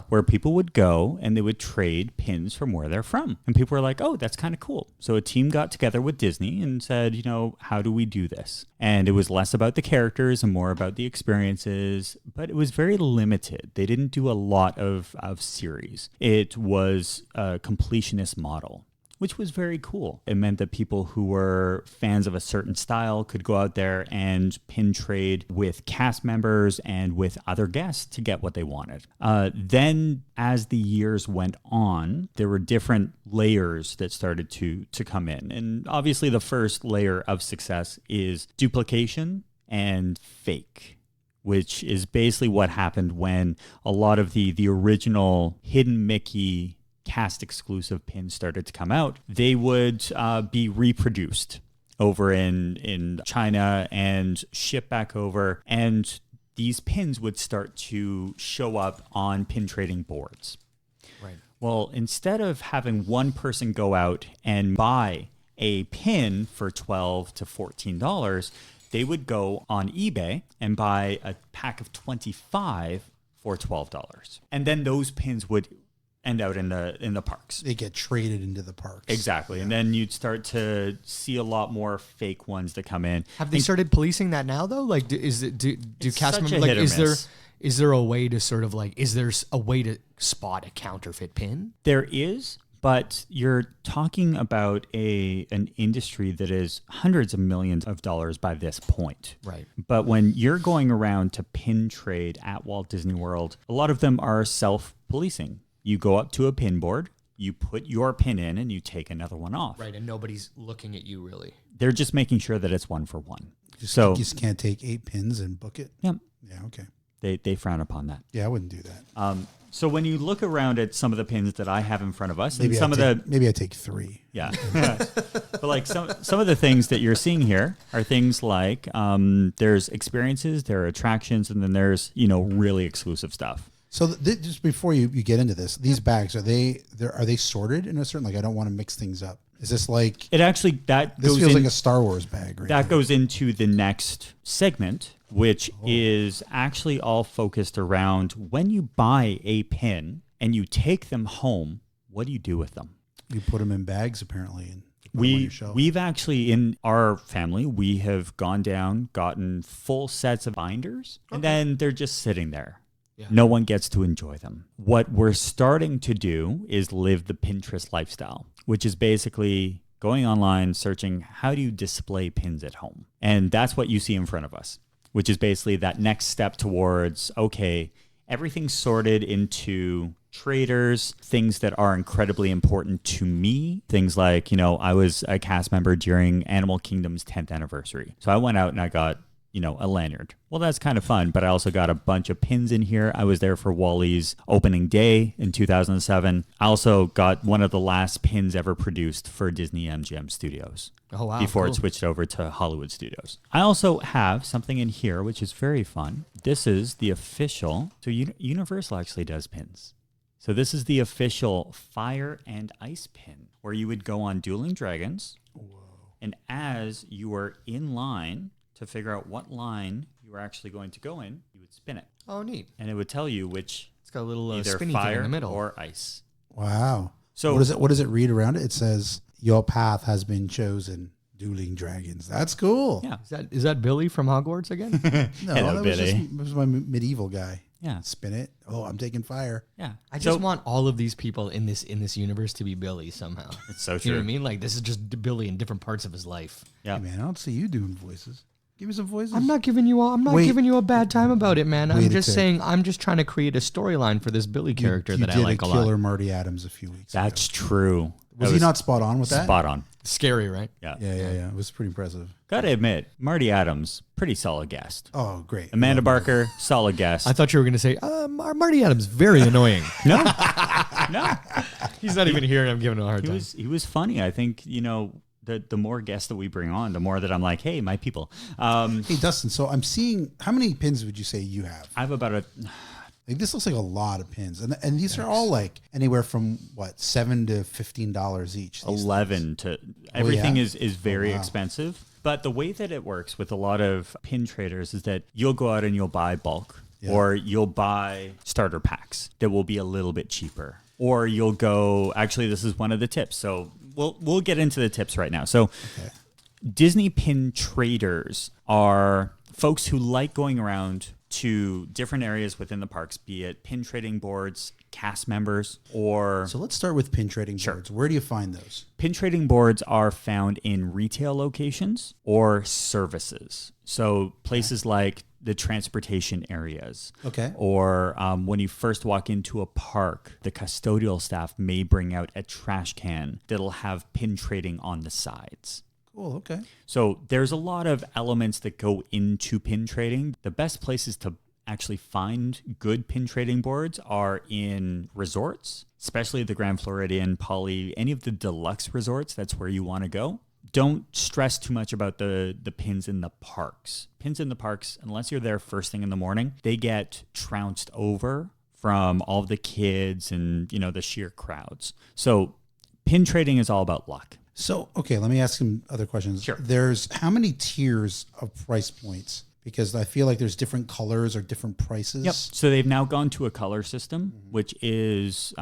where people would go and they would trade pins from where they're from. And people were like, oh, that's kind of cool. So a team got together with Disney and said, how do we do this? And it was less about the characters and more about the experiences, but it was very limited. They didn't do a lot of series. It was a completionist model, which was very cool. It meant that people who were fans of a certain style could go out there and pin trade with cast members and with other guests to get what they wanted. Then, as the years went on, there were different layers that started to come in. And obviously, the first layer of success is duplication and fake, which is basically what happened when a lot of the original Hidden Mickey cast exclusive pins started to come out. They would be reproduced over in China and shipped back over, and these pins would start to show up on pin trading boards. Right. Well, instead of having one person go out and buy a pin for $12 to $14, they would go on eBay and buy a pack of 25 for $12. And then those pins would end out in the parks. They get traded into the parks. Exactly. Yeah. And then you'd start to see a lot more fake ones that come in. Have they started policing that now though? Like do cast members like is there a way to sort of like is there a way to spot a counterfeit pin? There is, but you're talking about an industry that is hundreds of millions of dollars by this point. Right. But when you're going around to pin trade at Walt Disney World, a lot of them are self-policing. You go up to a pin board, you put your pin in, and you take another one off. Right, and nobody's looking at you really. They're just making sure that it's one for one. You just can't take 8 pins and book it? Yep. Yeah, okay. They frown upon that. Yeah, I wouldn't do that. So when you look around at some of the pins that I have in front of us, maybe and maybe I take 3. Yeah. But like some of the things that you're seeing here are things like there's experiences, there are attractions, and then there's, really exclusive stuff. So just before you get into this, these bags, are they sorted in a certain, like, I don't want to mix things up. Is this like... It actually, this feels like a Star Wars bag, right? That goes into the next segment, which is actually all focused around when you buy a pin and you take them home, what do you do with them? You put them in bags, apparently, and we've actually, in our family, we have gone down, gotten full sets of binders, and then they're just sitting there. Yeah. No one gets to enjoy them. What we're starting to do is live the Pinterest lifestyle, which is basically going online, searching how do you display pins at home? And that's what you see in front of us, which is basically that next step towards, okay, everything's sorted into traders, things that are incredibly important to me. Things like, I was a cast member during Animal Kingdom's 10th anniversary. So I went out and I got a lanyard. Well, that's kind of fun, but I also got a bunch of pins in here. I was there for Wally's opening day in 2007. I also got one of the last pins ever produced for Disney MGM Studios. Oh, wow. Before cool. It switched over to Hollywood Studios. I also have something in here, which is very fun. This is the official, so Universal actually does pins. So this is the official Fire and Ice pin, where you would go on Dueling Dragons. Whoa. And as you are in line to figure out what line you were actually going to go in, you would spin it. Oh, neat. And it would tell you which it's got a little either spinny fire thing in the middle or ice. Wow. So what does it read around it? It says, your path has been chosen, Dueling Dragons. That's cool. Yeah. Is that Billy from Hogwarts again? No, Hello, that Billy. was my medieval guy. Yeah. Spin it. Oh, I'm taking fire. Yeah. I just want all of these people in this universe to be Billy somehow. It's so You true. know what I mean? Like, this is just Billy in different parts of his life. Yeah. Hey, man, I don't see you doing voices. Give me some voices. I'm not giving you a bad time about it, man. I'm Wait a just tick. saying I'm just trying to create a storyline for this Billy character that I like a lot. Killer Marty Adams a few weeks ago. That's true. Was he not spot on with that? Spot on. Scary, right? Yeah. Yeah. It was pretty impressive. Gotta admit, Marty Adams, pretty solid guest. Oh, great. Amanda Barker, solid guest. I thought you were going to say, Marty Adams, very annoying. No. He's not even here and I'm giving him a hard time. He was funny. I think, the more guests that we bring on, the more that I'm like, hey, my people. Hey, Dustin, so I'm seeing, how many pins would you say you have? I have about Like, this looks like a lot of pins. And these are all like anywhere from, what, $7 to $15 each? 11 to everything yeah? is very expensive. But the way that it works with a lot of pin traders is that you'll go out and you'll buy bulk or you'll buy starter packs that will be a little bit cheaper, or you'll go. Actually, this is one of the tips. So we'll get into the tips right now. So Disney pin traders are folks who like going around to different areas within the parks, be it pin trading boards, cast members, or... So let's start with pin trading boards. Where do you find those? Pin trading boards are found in retail locations or services. So places like the transportation areas. Okay. Or when you first walk into a park, the custodial staff may bring out a trash can that'll have pin trading on the sides. Cool, okay. So there's a lot of elements that go into pin trading. The best places to actually find good pin trading boards are in resorts, especially the Grand Floridian, Poly, any of the deluxe resorts. That's where you want to go. Don't stress too much about the pins in the parks. Pins in the parks, unless you're there first thing in the morning, they get trounced over from all of the kids and, the sheer crowds. So pin trading is all about luck. So, okay, let me ask some other questions. Sure. There's how many tiers of price points? Because I feel like there's different colors or different prices. Yep. So they've now gone to a color system, which is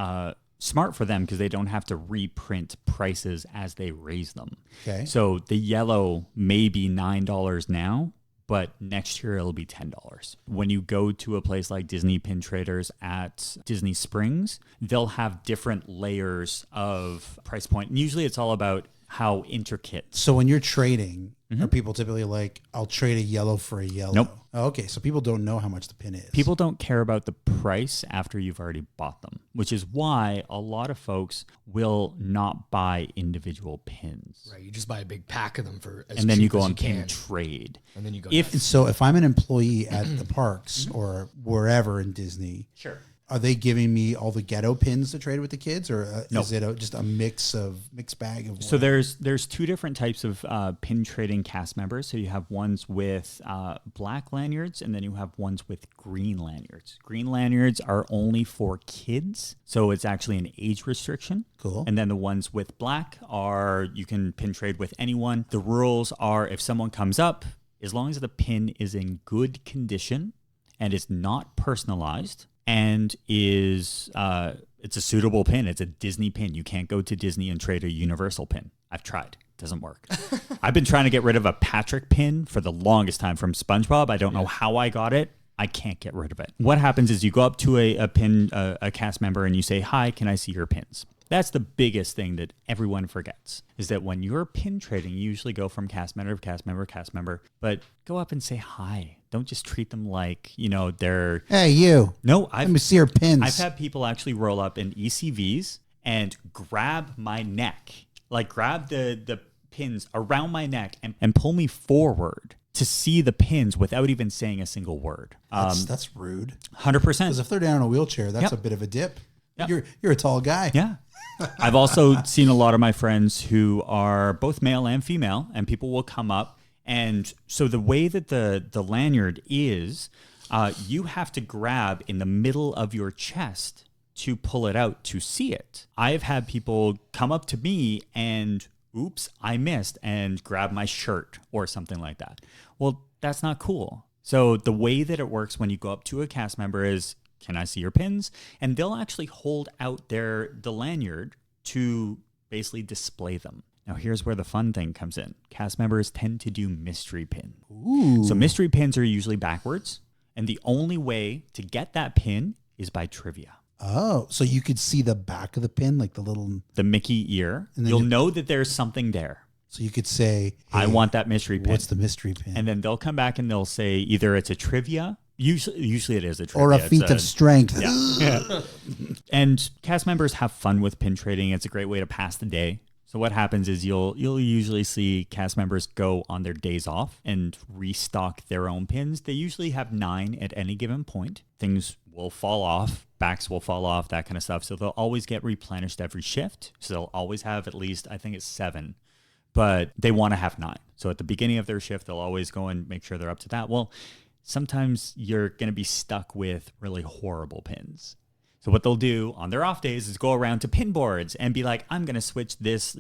smart for them because they don't have to reprint prices as they raise them. Okay. So the yellow may be $9 now, but next year it'll be $10. When you go to a place like Disney Pin Traders at Disney Springs, they'll have different layers of price point. And usually it's all about how intricate. So when you're trading, are people typically like, I'll trade a yellow for a yellow? Nope. Oh, okay, so people don't know how much the pin is. People don't care about the price after you've already bought them, which is why a lot of folks will not buy individual pins. Right, you just buy a big pack of them for as And then you cheap go as on you pin can. trade. And then you go If So if I'm an employee at the parks or wherever in Disney, Sure. are they giving me all the ghetto pins to trade with the kids, or No. is it just a mixed bag of? So there's two different types of pin trading cast members. So you have ones with black lanyards, and then you have ones with green lanyards. Green lanyards are only for kids, so it's actually an age restriction. Cool. And then the ones with black are you can pin trade with anyone. The rules are if someone comes up, as long as the pin is in good condition and is not personalized, and is it's a suitable pin. It's a Disney pin. You can't go to Disney and trade a Universal pin. I've tried. Doesn't work. I've been trying to get rid of a Patrick pin for the longest time from SpongeBob. I don't know how I got it. I can't get rid of it. What happens is you go up to a cast member and you say, "Hi, can I see your pins?" That's the biggest thing that everyone forgets, is that when you're pin trading, you usually go from cast member to cast member, cast member, but go up and say hi. Don't just treat them like, they're... Hey, you. No, Let me see your pins. I've had people actually roll up in ECVs and grab my neck, like grab the pins around my neck and pull me forward to see the pins without even saying a single word. That's rude. 100%. Because if they're down in a wheelchair, that's Yep. a bit of a dip. Yep. You're a tall guy. Yeah. I've also seen a lot of my friends who are both male and female, and people will come up. And so the way that the lanyard is, you have to grab in the middle of your chest to pull it out to see it. I've had people come up to me and, oops, I missed, and grab my shirt or something like that. Well, that's not cool. So the way that it works when you go up to a cast member is, "Can I see your pins?" And they'll actually hold out the lanyard to basically display them. Now, here's where the fun thing comes in. Cast members tend to do mystery pin. Ooh. So mystery pins are usually backwards, and the only way to get that pin is by trivia. Oh, so you could see the back of the pin, like the Mickey ear. And then You'll you- know that there's something there. So you could say, I "Hey, want that mystery pin. What's the mystery pin?" And then they'll come back and they'll say either it's a trivia. Usually it is a trivia. Or a It's feat of strength. Yeah. And cast members have fun with pin trading. It's a great way to pass the day. So what happens is you'll usually see cast members go on their days off and restock their own pins. They usually have 9 at any given point. Things will fall off, backs will fall off, that kind of stuff. So they'll always get replenished every shift. So they'll always have at least, I think it's 7, but they want to have 9. So at the beginning of their shift, they'll always go and make sure they're up to that. Well, sometimes you're going to be stuck with really horrible pins. So what they'll do on their off days is go around to pin boards and be like, "I'm going to switch this,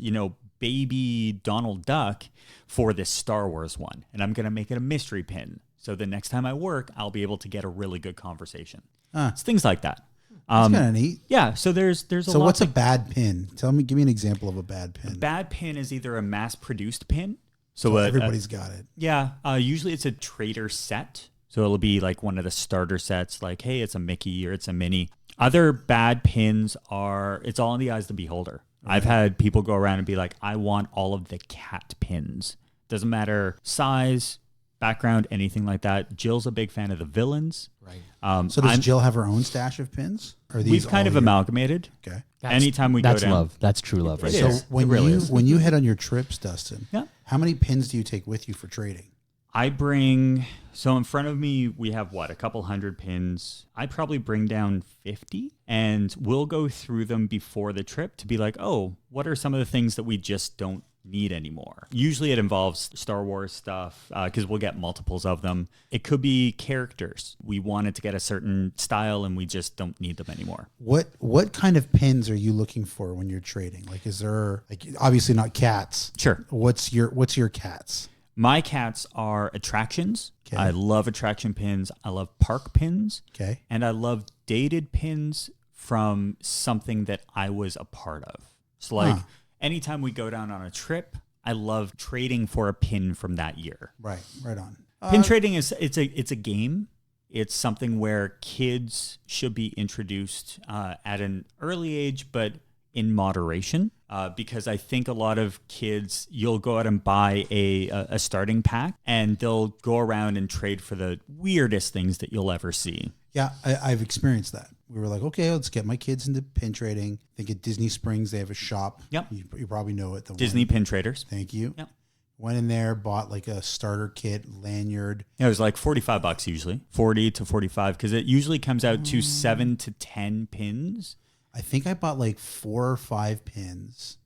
baby Donald Duck for this Star Wars one, and I'm going to make it a mystery pin." So the next time I work, I'll be able to get a really good conversation. Huh. It's things like that. That's kind of neat. Yeah. So there's a lot. So what's a bad pin? Give me an example of a bad pin. Bad pin is either a mass-produced pin. So everybody's got it. Yeah. Usually it's a trader set. So it'll be like one of the starter sets, like, hey, it's a Mickey or it's a Minnie. Other bad pins it's all in the eyes of the beholder. Right. I've had people go around and be like, I want all of the cat pins. Doesn't matter size, background, anything like that. Jill's a big fan of the villains. Right. So does Jill have her own stash of pins? Or these we've kind of amalgamated. Okay. Anytime we go down. That's love. That's true love, right? So when you head on your trips, Dustin, how many pins do you take with you for trading? I bring, so in front of me, we have a couple hundred pins. I probably bring down 50, and we'll go through them before the trip to be like, oh, what are some of the things that we just don't need anymore? Usually it involves Star Wars stuff because we'll get multiples of them. It could be characters. We wanted to get a certain style and we just don't need them anymore. What kind of pins are you looking for when you're trading? Like, is there, like, obviously not cats. Sure. What's your cats? My cats are attractions. Okay. I love attraction pins. I love park pins. Okay. And I love dated pins from something that I was a part of. So like anytime we go down on a trip, I love trading for a pin from that year. Right on. Pin trading it's a game. It's something where kids should be introduced at an early age, but in moderation. Because I think a lot of kids, you'll go out and buy a starting pack and they'll go around and trade for the weirdest things that you'll ever see. Yeah, I've experienced that. We were like, okay, let's get my kids into pin trading. I think at Disney Springs, they have a shop. Yep. You probably know it. Disney Pin Traders. Thank you. Yep. Went in there, bought like a starter kit, lanyard. Yeah, it was like $45 usually, 40 to 45, because it usually comes out to 7 to 10 pins. I think I bought like 4 or 5 pins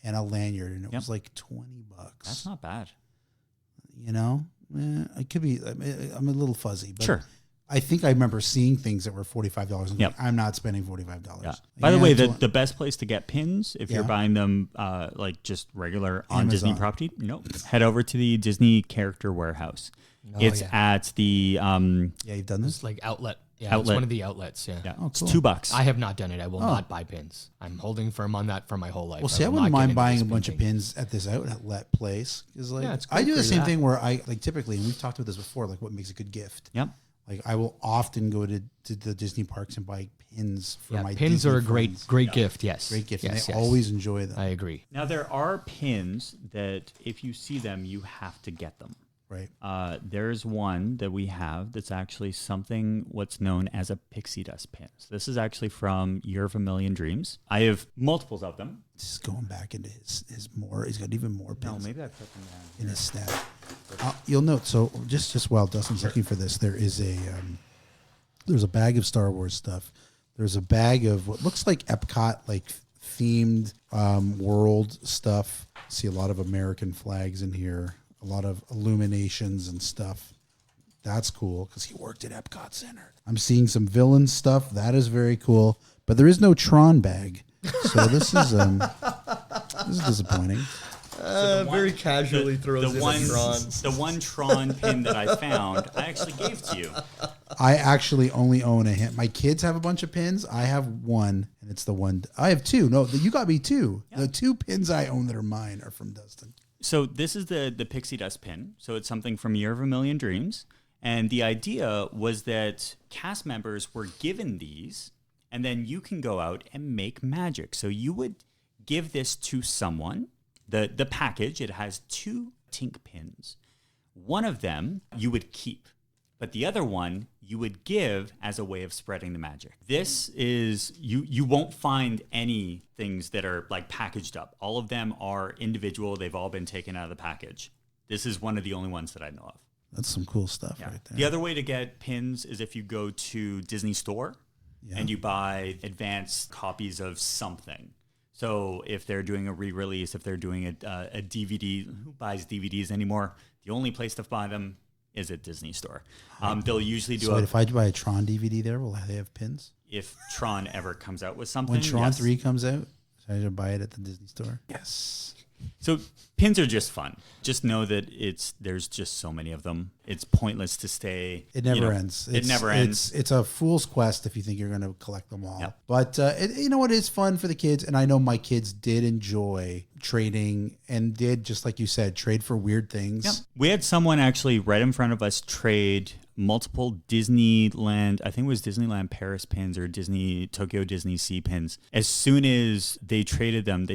and a lanyard, and it was like $20. That's not bad. You know, it could be. I'm a little fuzzy, but sure. I think I remember seeing things that were $45. And I'm not spending $45. Yeah. By the way, the best place to get pins, if you're buying them like just regular on Amazon. Disney property, head over to the Disney Character Warehouse. It's at the you've done this? It's like outlet. Yeah, Outlet. it's one of the outlets. Yeah. Oh, It's cool. $2. I have not done it. I will not buy pins. I'm holding firm on that for my whole life. Well, see, I will wouldn't not get mind into buying this a bunch pin of thing. pins at this outlet place. Because like it's I great do the for same that. thing where I like typically, and we've talked about this before, like what makes a good gift. Yep. Like I will often go to the Disney parks and buy pins for my pins Disney are a friends. great gift. Yes, Great gift. Yes, and I yes. always enjoy them. I agree. Now, there are pins that if you see them, you have to get them. Right. There's one that we have that's actually what's known as a pixie dust pin. So this is actually from Year of a Million Dreams. I have multiples of them. This is going back into his more. He's got even more pins. No, maybe I put them down in his stash. You'll note. So just while Dustin's looking for this, there's a bag of Star Wars stuff. There's a bag of what looks like Epcot like themed world stuff. See a lot of American flags in here. A lot of illuminations and stuff. That's cool because he worked at Epcot Center. I'm seeing some villain stuff. That is very cool. But there is no Tron bag. So this is disappointing. Very casually throws in a Tron. The one Tron pin that I found, I actually gave to you. I actually only own a hint. My kids have a bunch of pins. I have one, and it's the one. I have 2. No, you got me 2. Yeah. The 2 pins I own that are mine are from Dustin. So this is the pixie dust pin. So it's something from Year of a Million Dreams. And the idea was that cast members were given these, and then you can go out and make magic. So you would give this to someone. The package, it has 2 tink pins. One of them you would keep, but the other one you would give as a way of spreading the magic. This is, you won't find any things that are like packaged up. All of them are individual. They've all been taken out of the package. This is one of the only ones that I know of. That's some cool stuff right there. The other way to get pins is if you go to Disney Store and you buy advanced copies of something. So if they're doing a re-release, if they're doing a DVD, who buys DVDs anymore? The only place to buy them is at Disney Store. They'll usually do if I buy a Tron DVD there, will they have pins? If Tron ever comes out with something. When Tron 3 comes out, I should buy it at the Disney Store. Yes. So pins are just fun. Just know that there's just so many of them. It's pointless to stay. It never ends. It never ends. It's a fool's quest if you think you're going to collect them all. Yep. But you know what? It's fun for the kids, and I know my kids did enjoy trading and did, just like you said, trade for weird things. Yep. We had someone actually right in front of us trade multiple Disneyland, I think it was Disneyland Paris pins or Tokyo Disney Sea pins. As soon as they traded them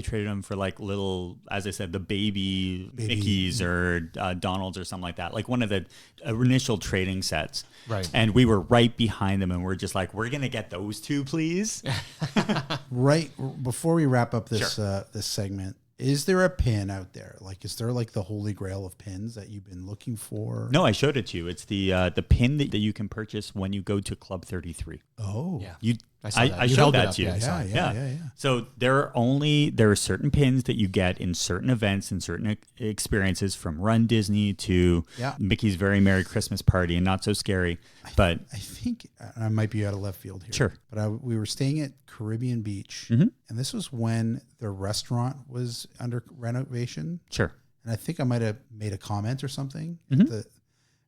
for like little, as I said, the baby Mickeys or Donalds or something like that, like one of the initial trading sets. Right. And we were right behind them, and we're just like, we're going to get those two, please. Right before we wrap up this this segment, is there a pin out there? Like, is there like the holy grail of pins that you've been looking for? No, I showed it to you. It's the pin that you can purchase when you go to Club 33. Oh, Yeah. I showed that to you. Yeah. So there are certain pins that you get in certain events and certain experiences, from Run Disney to Mickey's Very Merry Christmas Party and Not So Scary. But I think I might be out of left field here. Sure. But we were staying at Caribbean Beach, and this was when the restaurant was under renovation. Sure. And I think I might have made a comment or something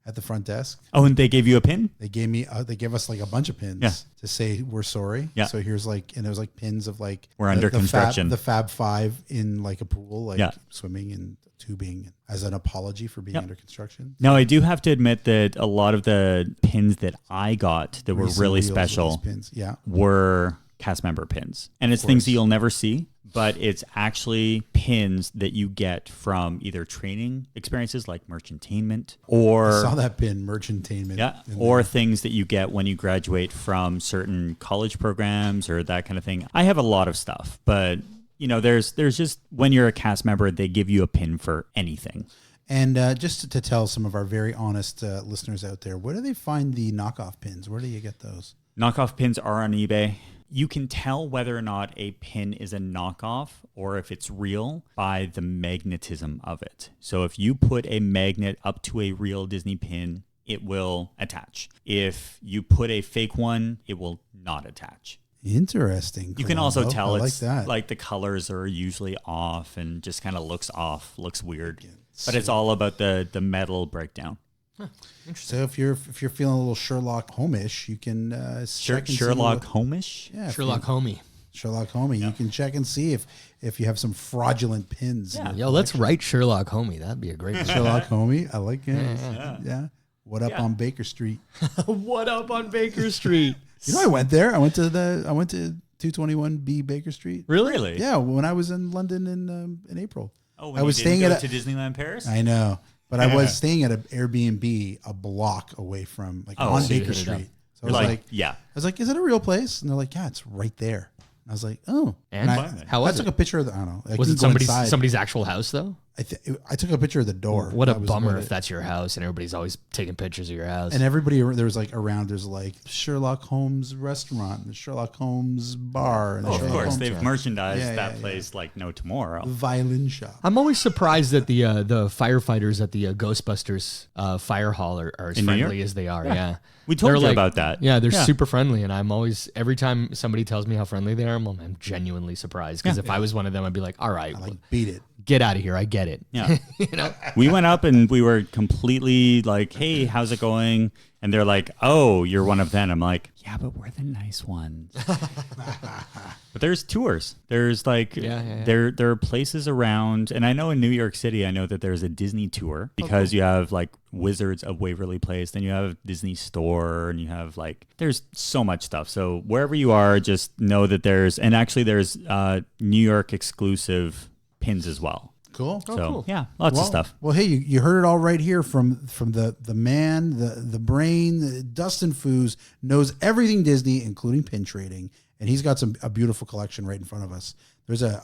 at the front desk. Oh, and they gave you a pin? They gave us like a bunch of pins to say we're sorry. Yeah. So here's like, and it was like pins of like we're under construction. the Fab Five in like a pool, like swimming and tubing as an apology for being under construction. Now, I do have to admit that a lot of the pins that I got that were really special pins, were cast member pins. And it's things that you'll never see, but it's actually pins that you get from either training experiences like merchantainment, or I saw that pin, merchantainment. Or things that you get when you graduate from certain college programs or that kind of thing. I have a lot of stuff, but you know, there's just, when you're a cast member, they give you a pin for anything. And just to tell some of our very honest listeners out there, where do they find the knockoff pins? Where do you get those? Knockoff pins are on eBay. You can tell whether or not a pin is a knockoff or if it's real by the magnetism of it. So if you put a magnet up to a real Disney pin, it will attach. If you put a fake one, it will not attach. Interesting. You can also tell I it's like that. Like the colors are usually off and just kind of looks weird. But it's all about the metal breakdown. Huh. So if you're feeling a little Sherlock Holmes-ish, you can check and Sherlock Holmes-ish? Yeah, Sherlock Homie. Sherlock Homie. You can check and see if you have some fraudulent pins. Yeah. Yo, let's write Sherlock Homie. That'd be a great name. Sherlock Homie. I like it. Yeah. What up on Baker Street? What up on Baker Street? You know, I went there. I went to 221B Baker Street. Really? Yeah, when I was in London in April. Oh, when I was you didn't staying go at to Disneyland Paris? I know. But I was staying at an Airbnb a block away from, like, on so Baker Street. So I was like, yeah. I was like, is it a real place? And they're like, yeah, it's right there. And I was like, oh. And how was I took it? a picture of the, I don't know. I Was it couldn't go inside. somebody's actual house, though? I took a picture of the door. What a That was bummer about if it. that's your house and everybody's always taking pictures of your house. And everybody, there was like around, there's like Sherlock Holmes restaurant, and the Sherlock Holmes bar. And the Of Sherlock course, Holmes they've merchandised that yeah. place like no tomorrow. violin shop. I'm always surprised that the firefighters at the Ghostbusters fire hall are as In New friendly York? as they are. Yeah. We told They're you about that. Yeah, they're super friendly, and I'm always, every time somebody tells me how friendly they are, I'm genuinely surprised. Because if I was one of them, I'd be like, all right, Like, beat it. get out of here. I get it. Yeah. You know? We went up and we were completely like, hey, how's it going? And they're like, oh, you're one of them. I'm like, yeah, but we're the nice ones. But there's tours. There's like, there are places around. And I know in New York City, I know that there's a Disney tour because you have like Wizards of Waverly Place. Then you have Disney Store and you have like, there's so much stuff. So wherever you are, just know that there's New York exclusive pins as well. Cool. So yeah, lots of stuff. Well, hey, you heard it all right here from the man, the brain. Dustin Fuhs knows everything Disney, including pin trading, and he's got a beautiful collection right in front of us.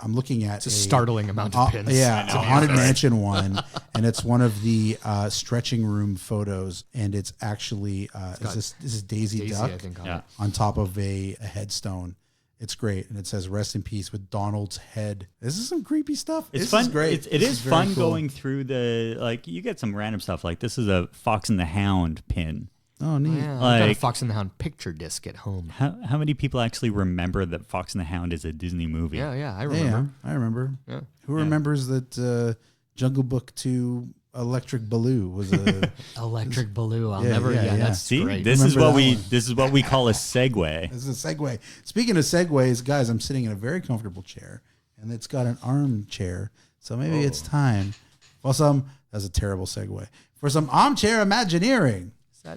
I'm looking at It's a startling amount of pins. Yeah, it's a Haunted Mansion one, and it's one of the stretching room photos, and it's actually this is Daisy Duck I think, on top of a headstone. It's great, and it says "Rest in peace" with Donald's head. This is some creepy stuff. It's this fun. Is great. It is very fun cool. going through the, like, you get some random stuff. Like this is a Fox and the Hound pin. Oh, neat. Yeah, I've got a Like- Fox and the Hound picture disc at home. How many people actually remember that Fox and the Hound is a Disney movie? Yeah, I remember. Yeah, I remember. Yeah. Who remembers that Jungle Book 2 Electric Baloo was a... Electric Baloo. I'll Yeah, never. yeah, Yeah, yeah. that's See, great. this is Remember what that we one. this is what we call a segue. This is a segue. Speaking of segues, guys, I'm sitting in a very comfortable chair, and it's got an armchair. So maybe it's time for some... That's a terrible segue. For some Armchair Imagineering.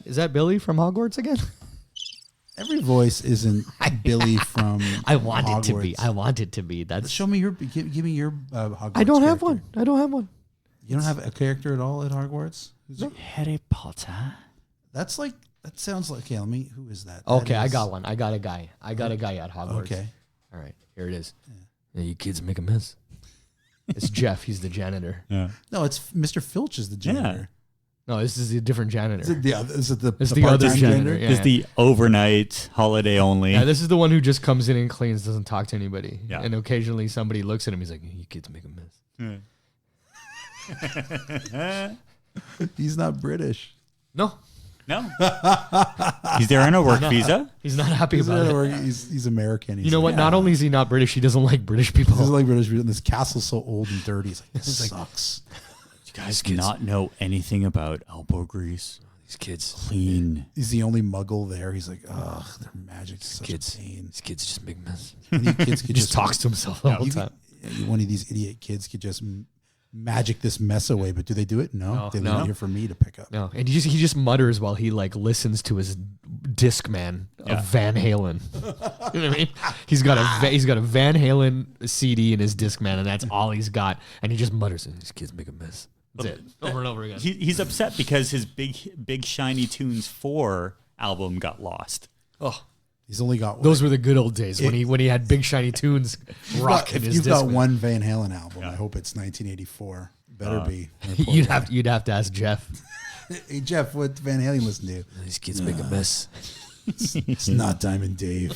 Is that Billy from Hogwarts again? Every voice isn't Billy from I want it to Hogwarts. be. I want it to be. That's. Show me your... Give me your Hogwarts I don't have character. one. I don't have one. You don't have a character at all at Hogwarts? Harry Potter. That's like... That sounds like... Okay, who is that? Okay, That I is- got one. I got a guy. I got a guy at Hogwarts. Okay. All right, here it is. Yeah, you kids make a mess. It's Jeff. He's the janitor. Yeah. No, it's Mr. Filch is the janitor. No, this is a different janitor. Is it the It's the other part-time janitor. Yeah. It's the overnight holiday only. Yeah, this is the one who just comes in and cleans, doesn't talk to anybody. Yeah. And occasionally somebody looks at him, he's like, you kids make a mess. He's not British. No, No. He's there on a work visa. he's not happy He's, about it. he's American. He's You know what? Not only is he not British, he doesn't like British people. He doesn't like British people. And this castle's so old and dirty. He's like, this sucks. You guys do not know anything about elbow grease. These kids. Clean. He's the only muggle there. He's like, ugh, their magic's such Kids. a pain. These kids just make a mess. One of you kids could He just talks to himself the whole you time. could- one of these idiot kids could just magic this mess away, but do they do it? No, they leave no. it here for me to pick up. No, and he just mutters while he like listens to his Discman Yeah. of Van Halen. You know what I mean? He's got a Van Halen CD in his Discman, and that's all he's got. And he just mutters, "These kids make a mess." That's it, over and over again. He's upset because his big shiny tunes 4 album got lost. Oh, He's only got those were the good old days when he had Big Shiny Tunes rocking If his you've got Discman. one Van Halen album, I hope it's 1984. Better be. You'd have to ask Jeff. Hey Jeff, what Van Halen listen to? These kids make a mess. It's not Diamond Dave.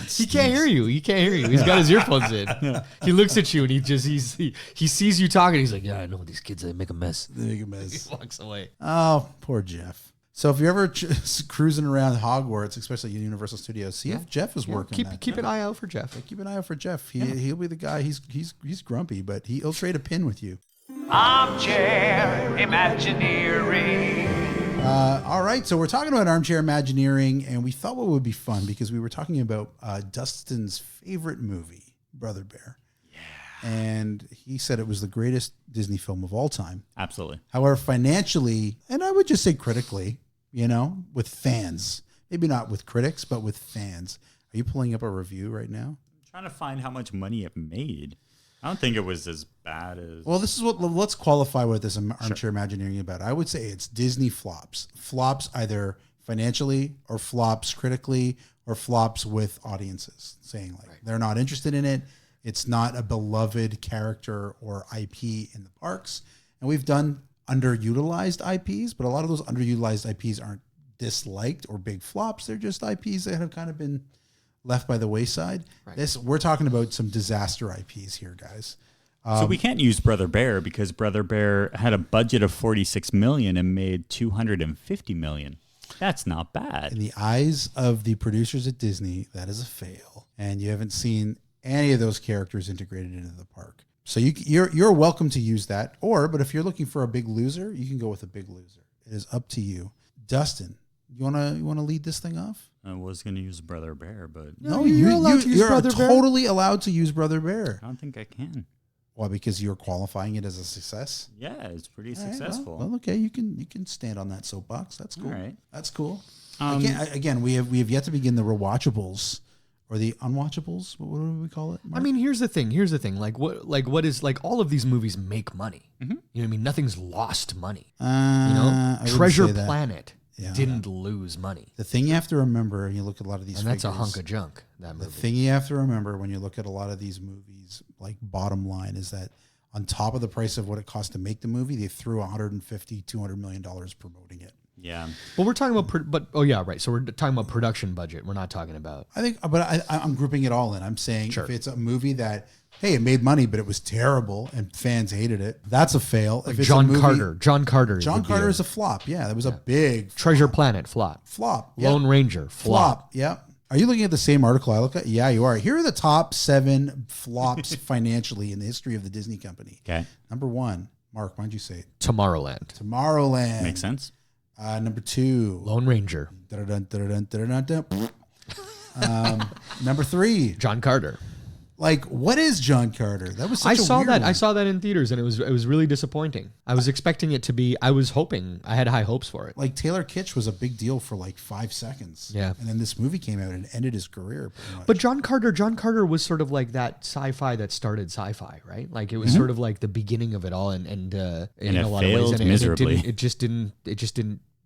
He can't hear you. He can't hear you. He's got his earphones in. He looks at you and he sees you talking. He's like, "Yeah, I know these kids. They make a mess." They make a mess. He walks away. Oh, poor Jeff. So if you're ever cruising around Hogwarts, especially at Universal Studios, see if Jeff is working. Keep an eye out for Jeff. Keep an eye out for Jeff. He'll be the guy. He's grumpy, but he'll trade a pin with you. Armchair Imagineering. All right, so we're talking about Armchair Imagineering, and we thought what would be fun because we were talking about Dustin's favorite movie, Brother Bear. Yeah. And he said it was the greatest Disney film of all time. Absolutely. However, financially, and I would just say critically, with fans, maybe not with critics, but with fans. Are you pulling up a review right now? I'm trying to find how much money it made. I don't think it was as bad as... Well, this is let's qualify what this Armchair Imagineering is about. I would say it's Disney flops. Flops either financially or flops critically or flops with audiences, saying they're not interested in it. It's not a beloved character or IP in the parks. And we've done underutilized IPs, but a lot of those underutilized IPs aren't disliked or big flops. They're just IPs that have kind of been left by the wayside. Right. We're talking about some disaster IPs here, guys. So we can't use Brother Bear because Brother Bear had a budget of $46 million and made $250 million. That's not bad. In the eyes of the producers at Disney, that is a fail. And you haven't seen any of those characters integrated into the park. So you're welcome to use that. But if you're looking for a big loser, you can go with a big loser. It is up to you. Dustin, you wanna lead this thing off? I was going to use Brother Bear, but No, you're allowed to use you're Brother Bear. totally allowed to use Brother Bear. I don't think I can. Why? Because you're qualifying it as a success. Yeah, it's pretty All right, successful. well, okay, you can stand on that soapbox. That's cool. All right. That's cool. Again, we have yet to begin the rewatchables or the unwatchables. What do we call it, Mark? I mean, here's the thing. What is all of these movies make money. You know what I mean? Nothing's lost money. I wouldn't Treasure say that. Planet Yeah. didn't lose money. The thing you have to remember, and you look at a lot of these And that's a figures, hunk of junk, that The movie. thing you have to remember when you look at a lot of these movies, like bottom line, is that on top of the price of what it cost to make the movie, they threw $150, $200 million promoting it. Yeah. But we're talking about, So we're talking about production budget. We're not talking about. I think, but I'm grouping it all in. I'm saying Sure. if it's a movie that, hey, it made money, but it was terrible and fans hated it, that's a fail. If it's John a movie, Carter. John Carter is a flop. Yeah, that was a big Treasure Planet flop. flop. Yeah. Lone Ranger flop. Yeah. Are you looking at the same article I look at? Yeah, you are. Here are the top 7 flops financially in the history of the Disney company. Okay. Number 1, Mark, why'd you say it? Tomorrowland. Tomorrowland. Makes sense. Number 2, Lone Ranger. Number 3, John Carter. like, what is John Carter? That was such I a saw weird that. one. I saw that in theaters, and it was really disappointing. I was expecting it to be. I had high hopes for it. Like, Taylor Kitsch was a big deal for like 5 seconds. Yeah. And then this movie came out and ended his career pretty much. But John Carter was sort of like that sci-fi that started sci-fi, right? Like it was sort of like the beginning of it all, and in it a lot failed of ways, miserably. It just didn't.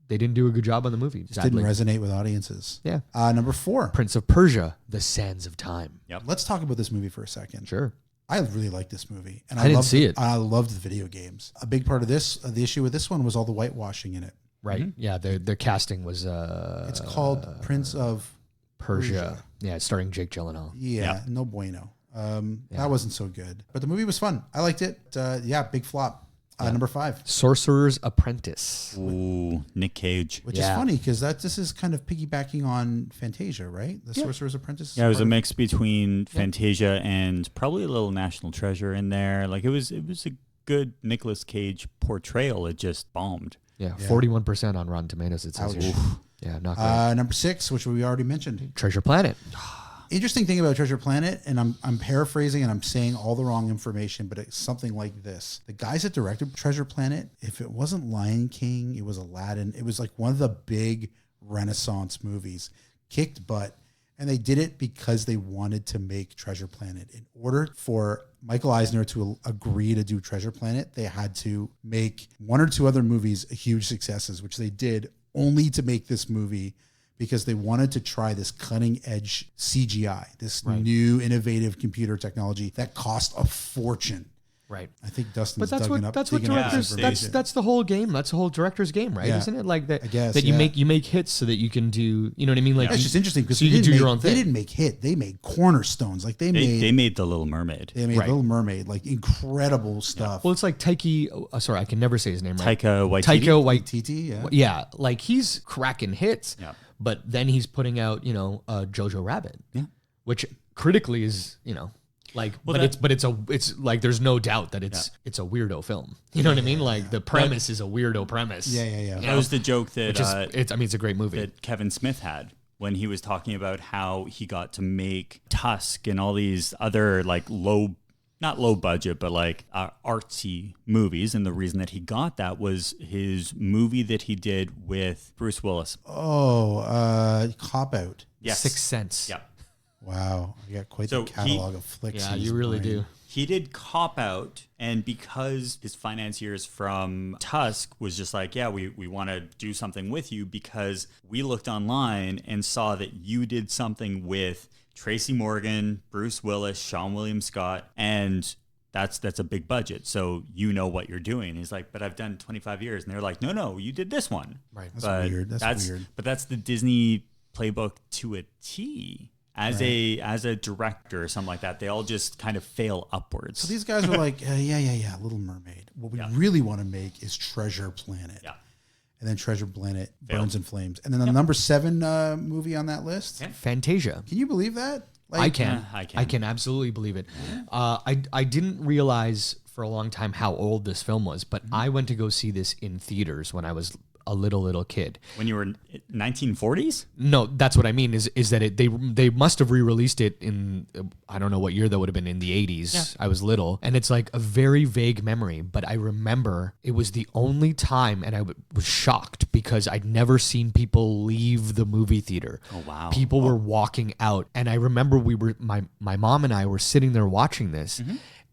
They didn't do a good job on the movie. didn't resonate with audiences. Yeah. Number 4. Prince of Persia: The Sands of Time. Yep. Let's talk about this movie for a second. Sure. I really like this movie, and I didn't loved see it. I loved the video games. A big part of this, the issue with this one, was all the whitewashing in it. Right. Yeah. Their casting was. It's called Prince of Persia. Yeah, it's starring Jake Gyllenhaal. Yeah, no bueno. That wasn't so good, but the movie was fun. I liked it. Big flop. Number 5, Sorcerer's Apprentice. Ooh, Nick Cage. which is funny because this is kind of piggybacking on Fantasia, right? The Sorcerer's Apprentice. Yeah, it was a mix between Fantasia and probably a little National Treasure in there. Like it was a good Nicolas Cage portrayal. It just bombed. Yeah, 41% on Rotten Tomatoes. It says here. Yeah, not great. Number 6, which we already mentioned. Treasure Planet. Interesting thing about Treasure Planet, and I'm paraphrasing and I'm saying all the wrong information, but it's something like this. The guys that directed Treasure Planet, if it wasn't Lion King, it was Aladdin. It was like one of the big Renaissance movies, kicked butt. And they did it because they wanted to make Treasure Planet. In order for Michael Eisner to agree to do Treasure Planet, they had to make 1 or 2 other movies huge successes, which they did only to make this movie, because they wanted to try this cutting edge CGI, this new innovative computer technology that cost a fortune. Right. I think Dustin's But digging that's what digging up directors. this That's information. the whole game. That's the whole director's game, right? Yeah. Isn't it like that? I guess, that you yeah. make hits so that you can do. You know what I mean? Like That's just interesting because so you can do your own They thing. didn't make hit. They made cornerstones. Like they made The Little Mermaid. Right. Little Mermaid, like incredible stuff. Well, it's like sorry, I can never say his name right. Taika Waititi. Taika Waititi. TT, yeah. Yeah, like he's cracking hits. Yeah. But then he's putting out, Jojo Rabbit. Yeah. Which critically is, like, Well, it's like there's no doubt that it's a weirdo film. You know what I mean? Like the premise is a weirdo premise. Yeah. That was the joke that Which is, it's a great movie. that Kevin Smith had when he was talking about how he got to make Tusk and all these other like not low budget, but like artsy movies. And the reason that he got that was his movie that he did with Bruce Willis. Cop Out. Yes. Sixth Sense. Yeah. Wow, you got quite So the catalog of flicks. Yeah, in you his really brain. do. He did Cop Out, and because his financiers from Tusk was just like, yeah, we want to do something with you because we looked online and saw that you did something with Tracy Morgan, Bruce Willis, Sean William Scott, and that's a big budget. So you know what you're doing. He's like, but I've done 25 years. And they're like, no, you did this one. Right. That's weird. That's weird. But that's the Disney playbook to a T. As a director or something like that, they all just kind of fail upwards. So these guys were like, yeah, Little Mermaid. What we really want to make is Treasure Planet. Yeah. And then Treasure Planet burns in flames. And then the number 7 movie on that list. Yeah. Fantasia. Can you believe that? Like, I can. I can. I can absolutely believe it. I didn't realize for a long time how old this film was, but I went to go see this in theaters when I was a little kid. When you were in 1940s? No, that's what I mean is that they must have re-released it in I don't know what year that would have been, in the 80s. Yeah. I was little, and it's like a very vague memory, but I remember it was the only time, and I was shocked because I'd never seen people leave the movie theater. Oh wow. People were walking out, and I remember my mom and I were sitting there watching this,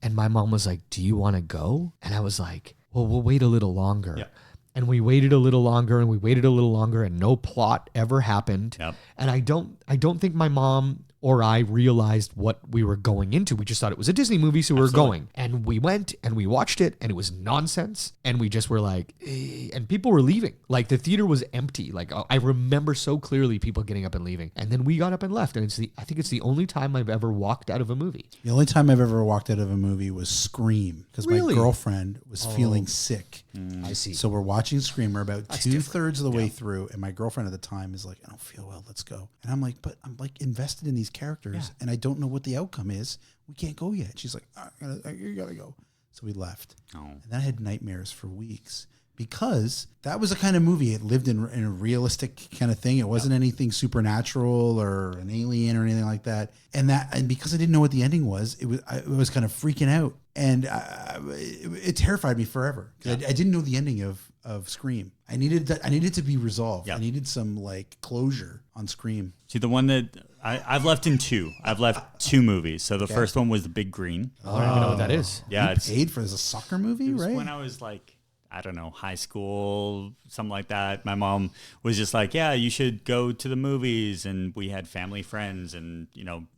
and my mom was like, "Do you want to go?" And I was like, "Well, we'll wait a little longer." Yeah. And we waited a little longer, and we waited a little longer, and no plot ever happened. Yep. And I don't think my mom or I realized what we were going into. We just thought it was a Disney movie, so we were going. And we went and we watched it, and it was nonsense. And we just were like, and people were leaving. Like, the theater was empty. Like, I remember so clearly people getting up and leaving. And then we got up and left. And I think it's the only time I've ever walked out of a movie. The only time I've ever walked out of a movie was Scream, because my girlfriend was feeling sick. I see. So we're watching Scream. We're about 2/3 of the way through, and my girlfriend at the time is like, I don't feel well, let's go. And I'm like, but I'm like invested in these characters, and I don't know what the outcome is. We can't go yet. She's like, you gotta go. So we left. And I had nightmares for weeks, because that was a kind of movie. It lived in a realistic kind of thing. It wasn't anything supernatural or an alien or anything like that. And because I didn't know what the ending was, I was kind of freaking out, and it terrified me forever. I didn't know the ending of Scream. I needed to be resolved. I needed some like closure on Scream. See, the one that I've left in two. I've left two movies. So the first one was The Big Green. I don't even know what that is. Yeah, You paid for this, a soccer movie, it was right? when I was like, I don't know, high school, something like that. My mom was just like, yeah, you should go to the movies. And we had family friends and,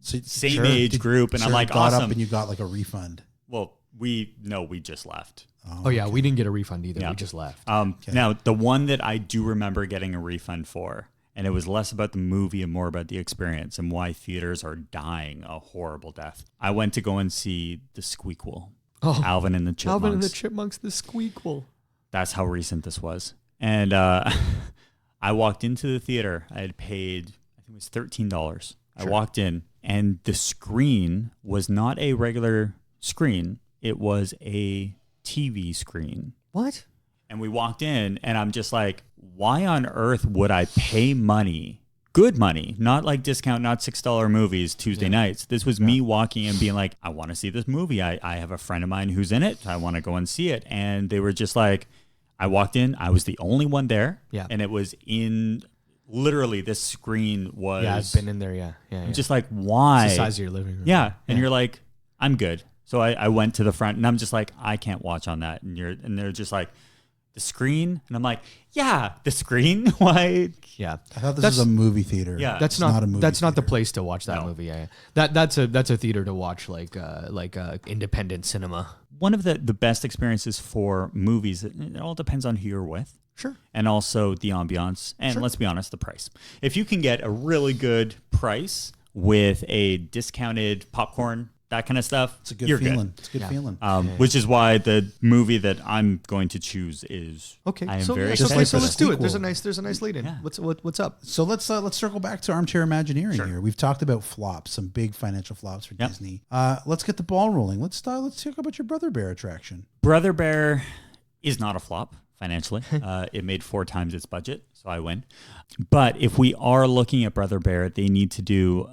same age group. And I'm like, got awesome. up and you got like a refund. Well, we just left. Oh yeah, we didn't get a refund either. We just left. Now, the one that I do remember getting a refund for, and it was less about the movie and more about the experience and why theaters are dying a horrible death. I went to go and see The Squeakquel. Alvin and the Chipmunks. Alvin and the Chipmunks, The Squeakquel. That's how recent this was. And I walked into the theater. I had paid, I think it was $13. Sure. I walked in, and the screen was not a regular screen. It was a TV screen. What? And we walked in, and I'm just like, why on earth would I pay money, good money, not like discount, not $6 movies Tuesday nights. This was me walking and being like, I want to see this movie. I have a friend of mine who's in it. I want to go and see it. And they were just like, I walked in. I was the only one there. Yeah. And it was in, literally, this screen was. Yeah, I've been in there. Yeah. Just like, why? It's the size of your living room. Yeah. And you're like, I'm good. So I went to the front, and I'm just like, I can't watch on that. And they're just like, the screen? And I'm like, yeah, the screen? Why? Yeah. I thought this was a movie theater. Yeah. That's not a movie. That's not the place to watch that movie. Yeah. That's a theater to watch, like independent cinema. One of the best experiences for movies, it all depends on who you're with. Sure. And also the ambiance. And let's be honest, the price. If you can get a really good price with a discounted popcorn, that kind of stuff, It's a good you're feeling. good. It's a good feeling. Which is why the movie that I'm going to choose is Okay. I am So very let's excited for do it. Squeakquel. There's a nice lead in. Yeah. What's up? So let's circle back to Armchair Imagineering here. We've talked about flops, some big financial flops for Disney. Let's get the ball rolling. Let's talk about your Brother Bear attraction. Brother Bear is not a flop financially. It made 4 times its budget, so I win. But if we are looking at Brother Bear, they need to do.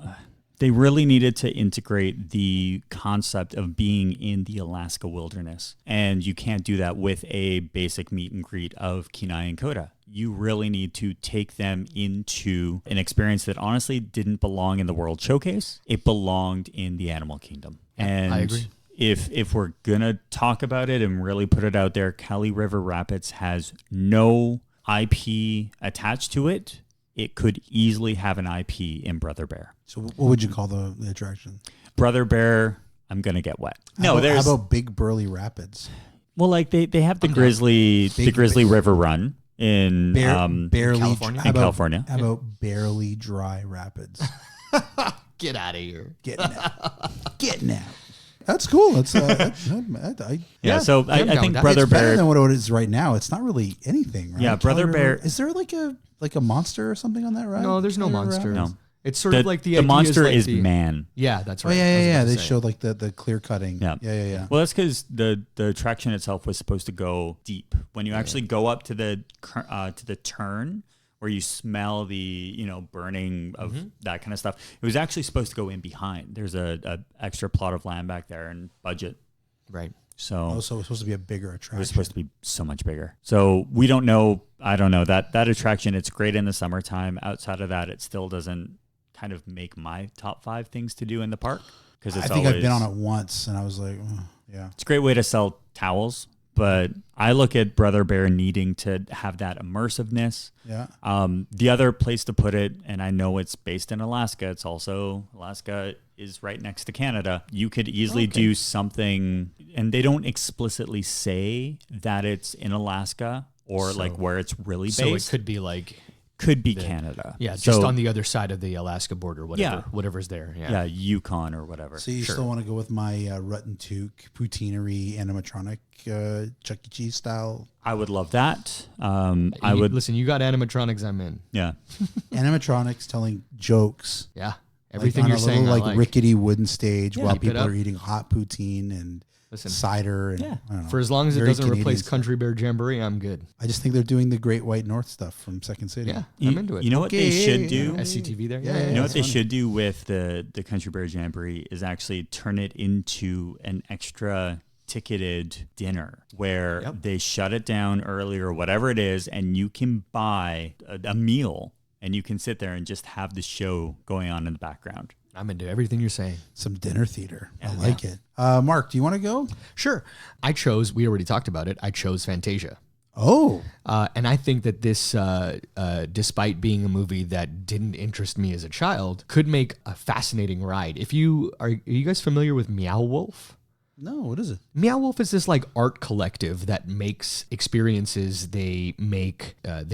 They really needed to integrate the concept of being in the Alaska wilderness. And you can't do that with a basic meet and greet of Kenai and Coda. You really need to take them into an experience that honestly didn't belong in the World Showcase. It belonged in the Animal Kingdom. And I agree. If we're going to talk about it and really put it out there, Kali River Rapids has no IP attached to it. It could easily have an IP in Brother Bear. So what would you call the attraction? Brother Bear, I'm going to get wet. How about Big Burly Rapids? Well, like they have the Grizzly River Run in barely California? In California. How about Barely Dry Rapids? Get out of here. Getting out. That's cool. That's So I think Brother it's better Bear than what it is right now. It's not really anything, right? Yeah, Brother Kali Bear- River- Is there like a monster or something on that ride? No, there's no Kali River monster. Rapids? No. It's sort of like the idea monster like is the, man. Yeah, that's Oh right. yeah. They showed like the clear cutting. Yeah. Well, that's because the attraction itself was supposed to go deep. When you actually go up to the turn where you smell the burning of that kind of stuff, it was actually supposed to go in behind. There's a extra plot of land back there and budget. Right. So it was supposed to be a bigger attraction. It was supposed to be so much bigger. So we don't know. I don't know that attraction. It's great in the summertime. Outside of that, it still doesn't kind of make my top 5 things to do in the park because I think I've been on it once and I was like, yeah. It's a great way to sell towels, but I look at Brother Bear needing to have that immersiveness. Yeah. The other place to put it, and I know it's based in Alaska, it's also, Alaska is right next to Canada. You could easily do something, and they don't explicitly say that it's in Alaska or like where it's really based. So it could be like... Could be Canada. Yeah, just So- on the other side of the Alaska border, whatever's there. Yeah, Yukon or whatever. So you still want to go with my Rutten Took poutineery animatronic Chuck E. Cheese style I would love that. I would listen. You got animatronics, I'm in. Yeah. animatronics telling jokes. Yeah, everything like you're on a saying, little, I like like. rickety wooden stage while keep it people up. are eating hot poutine and cider. And, I don't know, For as long as it very doesn't Canadian replace stuff. Country Bear Jamboree, I'm good. I just think they're doing the Great White North stuff from Second City. Yeah, I'm into it. You know what they should do? SCTV there. Yeah, You know what it's they funny. should do with the Country Bear Jamboree is actually turn it into an extra ticketed dinner where they shut it down early or whatever it is, and you can buy a meal and you can sit there and just have the show going on in the background. I'm into everything you're saying. Some dinner theater. I like it. Mark, do you want to go? Sure. We already talked about it. I chose Fantasia. Oh, And I think that this, despite being a movie that didn't interest me as a child, could make a fascinating ride. Are you guys familiar with Meow Wolf? no, what is it? Meow Wolf is this like art collective that makes experiences. They've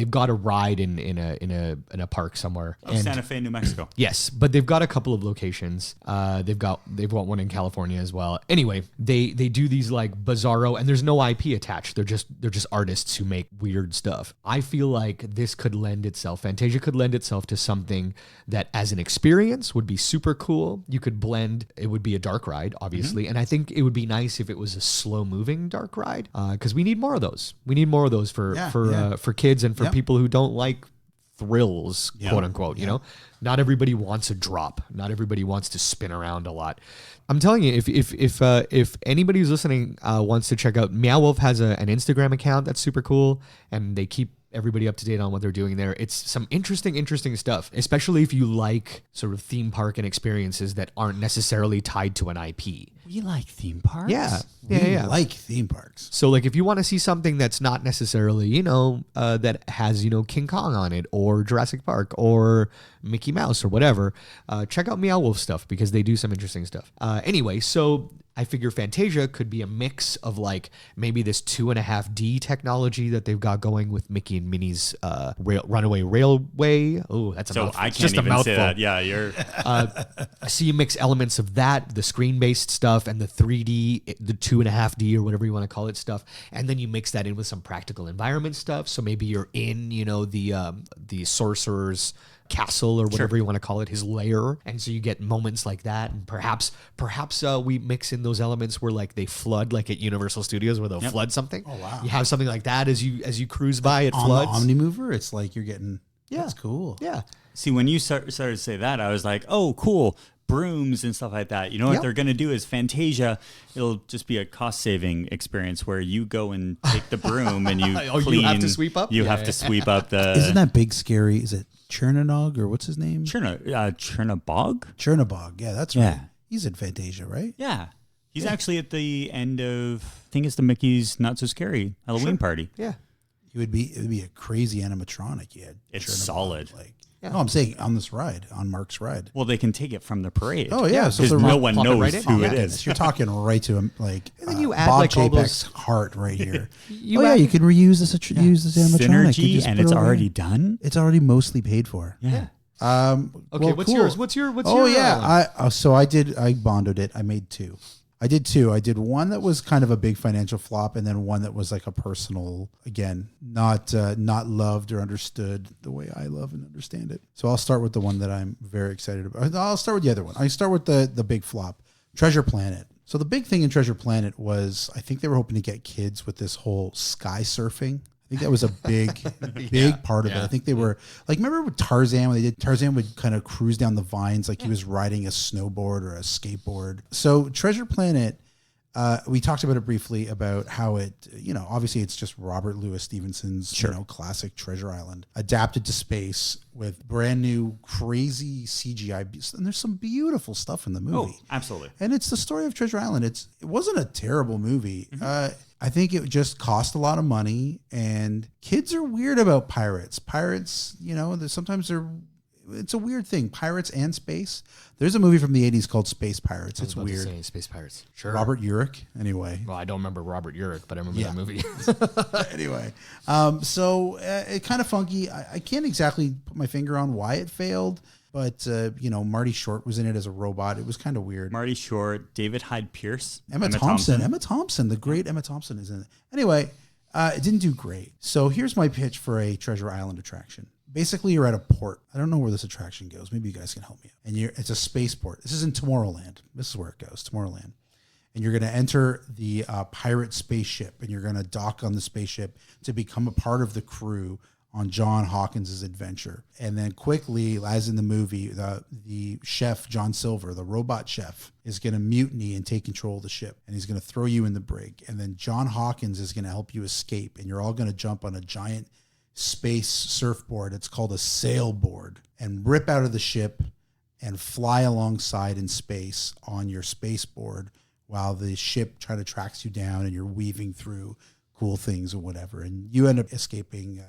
got a ride in a park somewhere. Oh, Santa Fe, New Mexico. Yes, but they've got a couple of locations. They've got one in California as well. Anyway, they do these like bizarro, and there's no IP attached. They're just artists who make weird stuff. I feel like Fantasia could lend itself to something that as an experience would be super cool. You could blend. It would be a dark ride, obviously, and I think it would be nice if it was a slow moving dark ride, because we need more of those. We need more of those for kids and for people who don't like thrills, quote unquote. You know, not everybody wants a drop. Not everybody wants to spin around a lot. I'm telling you, if anybody who's listening wants to check out, Meow Wolf has an Instagram account that's super cool, and they keep everybody up to date on what they're doing there. It's some interesting stuff, especially if you like sort of theme park and experiences that aren't necessarily tied to an IP. We like theme parks. Yeah. We like theme parks. So like if you want to see something that's not necessarily, that has, King Kong on it or Jurassic Park or Mickey Mouse or whatever, check out Meow Wolf stuff because they do some interesting stuff. Anyway, so I figure Fantasia could be a mix of like maybe this 2.5D technology that they've got going with Mickey and Minnie's Runaway Railway. Oh, that's a So mouthful. I It's can't just a even say mouthful. that. Yeah, you're. So you mix elements of that, the screen-based stuff, and the 3D, the 2.5D or whatever you want to call it stuff, and then you mix that in with some practical environment stuff. So maybe you're in, the sorcerer's castle or whatever you want to call it, his lair, and so you get moments like that. And perhaps we mix in those elements where like they flood, like at Universal Studios where they'll flood something. Oh wow! You have something like that as you cruise by, it On floods. the Omnimover, it's like you're getting. Yeah. That's cool. Yeah. See, when you started to say that, I was like, oh, cool. Brooms and stuff like that. You know what they're going to do is Fantasia. It'll just be a cost-saving experience where you go and take the broom and you clean. You have to sweep up? You have to sweep up the. Isn't that big scary? Is it Chernanog or what's his name? Chernabog? Chernabog. Yeah, that's Yeah. right. He's in Fantasia, right? Yeah. He's actually at the end of, I think it's the Mickey's Not So Scary Halloween party. Yeah. It would be a crazy animatronic. You had It's Chernabog, solid. No, I'm saying on this ride, on Mark's ride. Well, they can take it from the parade. Oh yeah, Because they're no one pop it knows right in. who Oh, it goodness, is. You're talking right to him, like And then you add, Bob like, all Chapek's those- heart right here. You yeah, add- you can reuse this. Use this animatronic. You Synergy, just and put it's it over already here. done. It's already mostly paid for. Yeah. Okay, well, what's cool. yours? What's your? Oh your, yeah, I bonded it. I made two. I did two. I did one that was kind of a big financial flop, and then one that was like a personal, again, not loved or understood the way I love and understand it. So I'll start with the one that I'm very excited about. I'll start with the other one. I start with the big flop, Treasure Planet. So the big thing in Treasure Planet was I think they were hoping to get kids with this whole sky surfing. I think that was a big part of it. I think they were like, remember with Tarzan, when they did Tarzan would kind of cruise down the vines like he was riding a snowboard or a skateboard. So Treasure Planet We talked about it briefly about how it, obviously it's just Robert Louis Stevenson's, classic Treasure Island adapted to space with brand new crazy CGI. And there's some beautiful stuff in the movie. Oh, absolutely. And it's the story of Treasure Island. It wasn't a terrible movie. I think it just cost a lot of money, and kids are weird about pirates. Pirates, it's a weird thing. Pirates and space. There's a movie from the 80s called Space Pirates. It's weird. Space Pirates. Sure. Robert Urich. Anyway. Well, I don't remember Robert Urich, but I remember that movie. Anyway. So it kind of funky. I can't exactly put my finger on why it failed. But, Marty Short was in it as a robot. It was kind of weird. Marty Short, David Hyde Pierce. Emma Thompson. Emma Thompson, the great Emma Thompson is in it. Anyway, it didn't do great. So here's my pitch for a Treasure Island attraction. Basically, you're at a port. I don't know where this attraction goes. Maybe you guys can help me out. And it's a spaceport. This is in Tomorrowland. This is where it goes, Tomorrowland. And you're going to enter the pirate spaceship, and you're going to dock on the spaceship to become a part of the crew on John Hawkins' adventure. And then quickly, as in the movie, the chef, John Silver, the robot chef, is going to mutiny and take control of the ship. And he's going to throw you in the brig. And then John Hawkins is going to help you escape. And you're all going to jump on a giant space surfboard. It's called a sailboard, and rip out of the ship and fly alongside in space on your spaceboard while the ship try to tracks you down, and you're weaving through cool things or whatever. And you end up escaping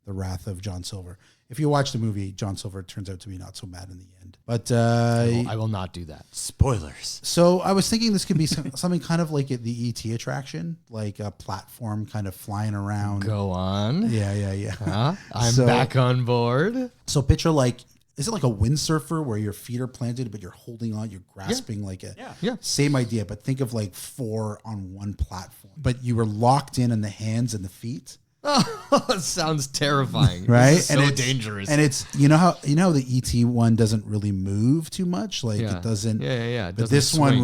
the wrath of John Silver. If you watch the movie, John Silver turns out to be not so mad in the end. But I will not do that. Spoilers. So I was thinking this could be something kind of like the ET attraction, like a platform kind of flying around. Go on. Yeah. I'm back on board. So picture is it like a windsurfer where your feet are planted, but you're holding on, you're grasping same idea, but think of like 4 on one platform, but you were locked in the hands and the feet. Oh, it sounds terrifying. Right? This is so dangerous. And it's, how the ET one doesn't really move too much. It doesn't. Yeah. But this one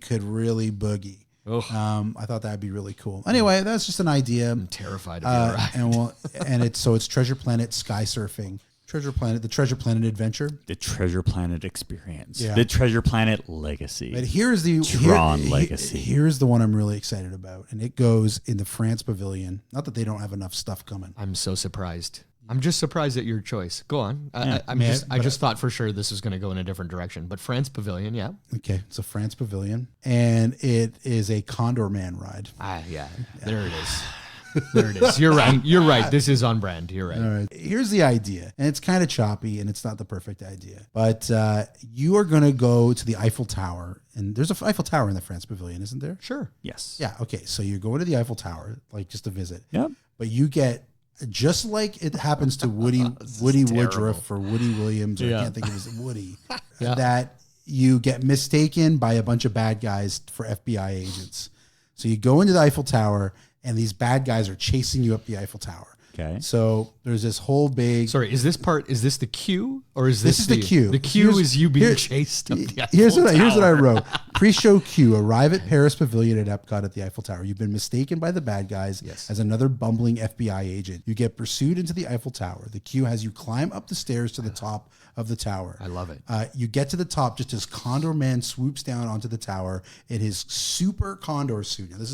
could really boogie. I thought that'd be really cool. Anyway, that's just an idea. I'm terrified of it. And it's Treasure Planet sky surfing. The Treasure Planet Adventure. The Treasure Planet Experience. Yeah. The Treasure Planet Legacy. But here's the Tron Legacy. Here's the one I'm really excited about. And it goes in the France Pavilion. Not that they don't have enough stuff coming. I'm so surprised. I'm just surprised at your choice. Go on. I just thought for sure this was going to go in a different direction. But France Pavilion, yeah. Okay, it's a France Pavilion. And it is a Condor Man ride. Yeah. There it is. There it is. You're right. You're right. This is on brand. You're right. All right. Here's the idea. And it's kind of choppy and it's not the perfect idea. But you are going to go to the Eiffel Tower. And there's an Eiffel Tower in the France Pavilion, isn't there? Sure. Yes. Yeah. Okay. So you're going to the Eiffel Tower, just to visit. Yep. But you get, just like it happens to Woody Woodruff or Woody Williams, or I can't think of his Woody, that you get mistaken by a bunch of bad guys for FBI agents. So you go into the Eiffel Tower, and these bad guys are chasing you up the Eiffel Tower. Okay. So there's this whole big... Sorry, is this the queue? Or is this the queue. The queue is you being chased up the Eiffel Tower. Here's what I wrote. Pre-show queue. Arrive at Paris Pavilion at Epcot at the Eiffel Tower. You've been mistaken by the bad guys as another bumbling FBI agent. You get pursued into the Eiffel Tower. The queue has you climb up the stairs to the top of the tower. I love it. You get to the top just as Condor Man swoops down onto the tower in his super Condor suit. Now, this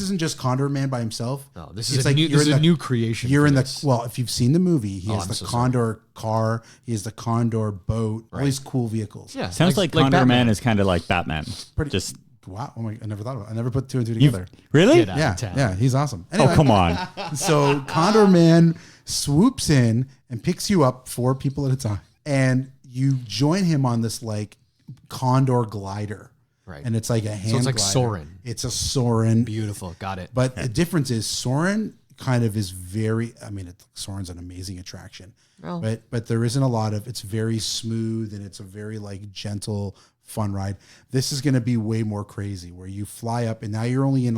isn't just Condor Man by himself. No, this is a new creation. You're in if you've seen the movie, he has the Condor car, he has the Condor boat, all these cool vehicles. Yeah, sounds like Condor Man is kind of like Batman. Just wow! Oh my, I never thought about it. I never put 2 and 2 together. Really? Yeah, he's awesome. Anyway, oh, come on. So Condor Man swoops in and picks you up 4 people at a time, and you join him on this Condor glider. Right. And it's like a hand. So it's like glider. Soarin'. It's a Soarin'. Beautiful. Got it. But the difference is Soarin' kind of is very, Soarin's an amazing attraction, but there isn't a lot of, it's very smooth and it's a very gentle, fun ride. This is going to be way more crazy where you fly up and now you're only in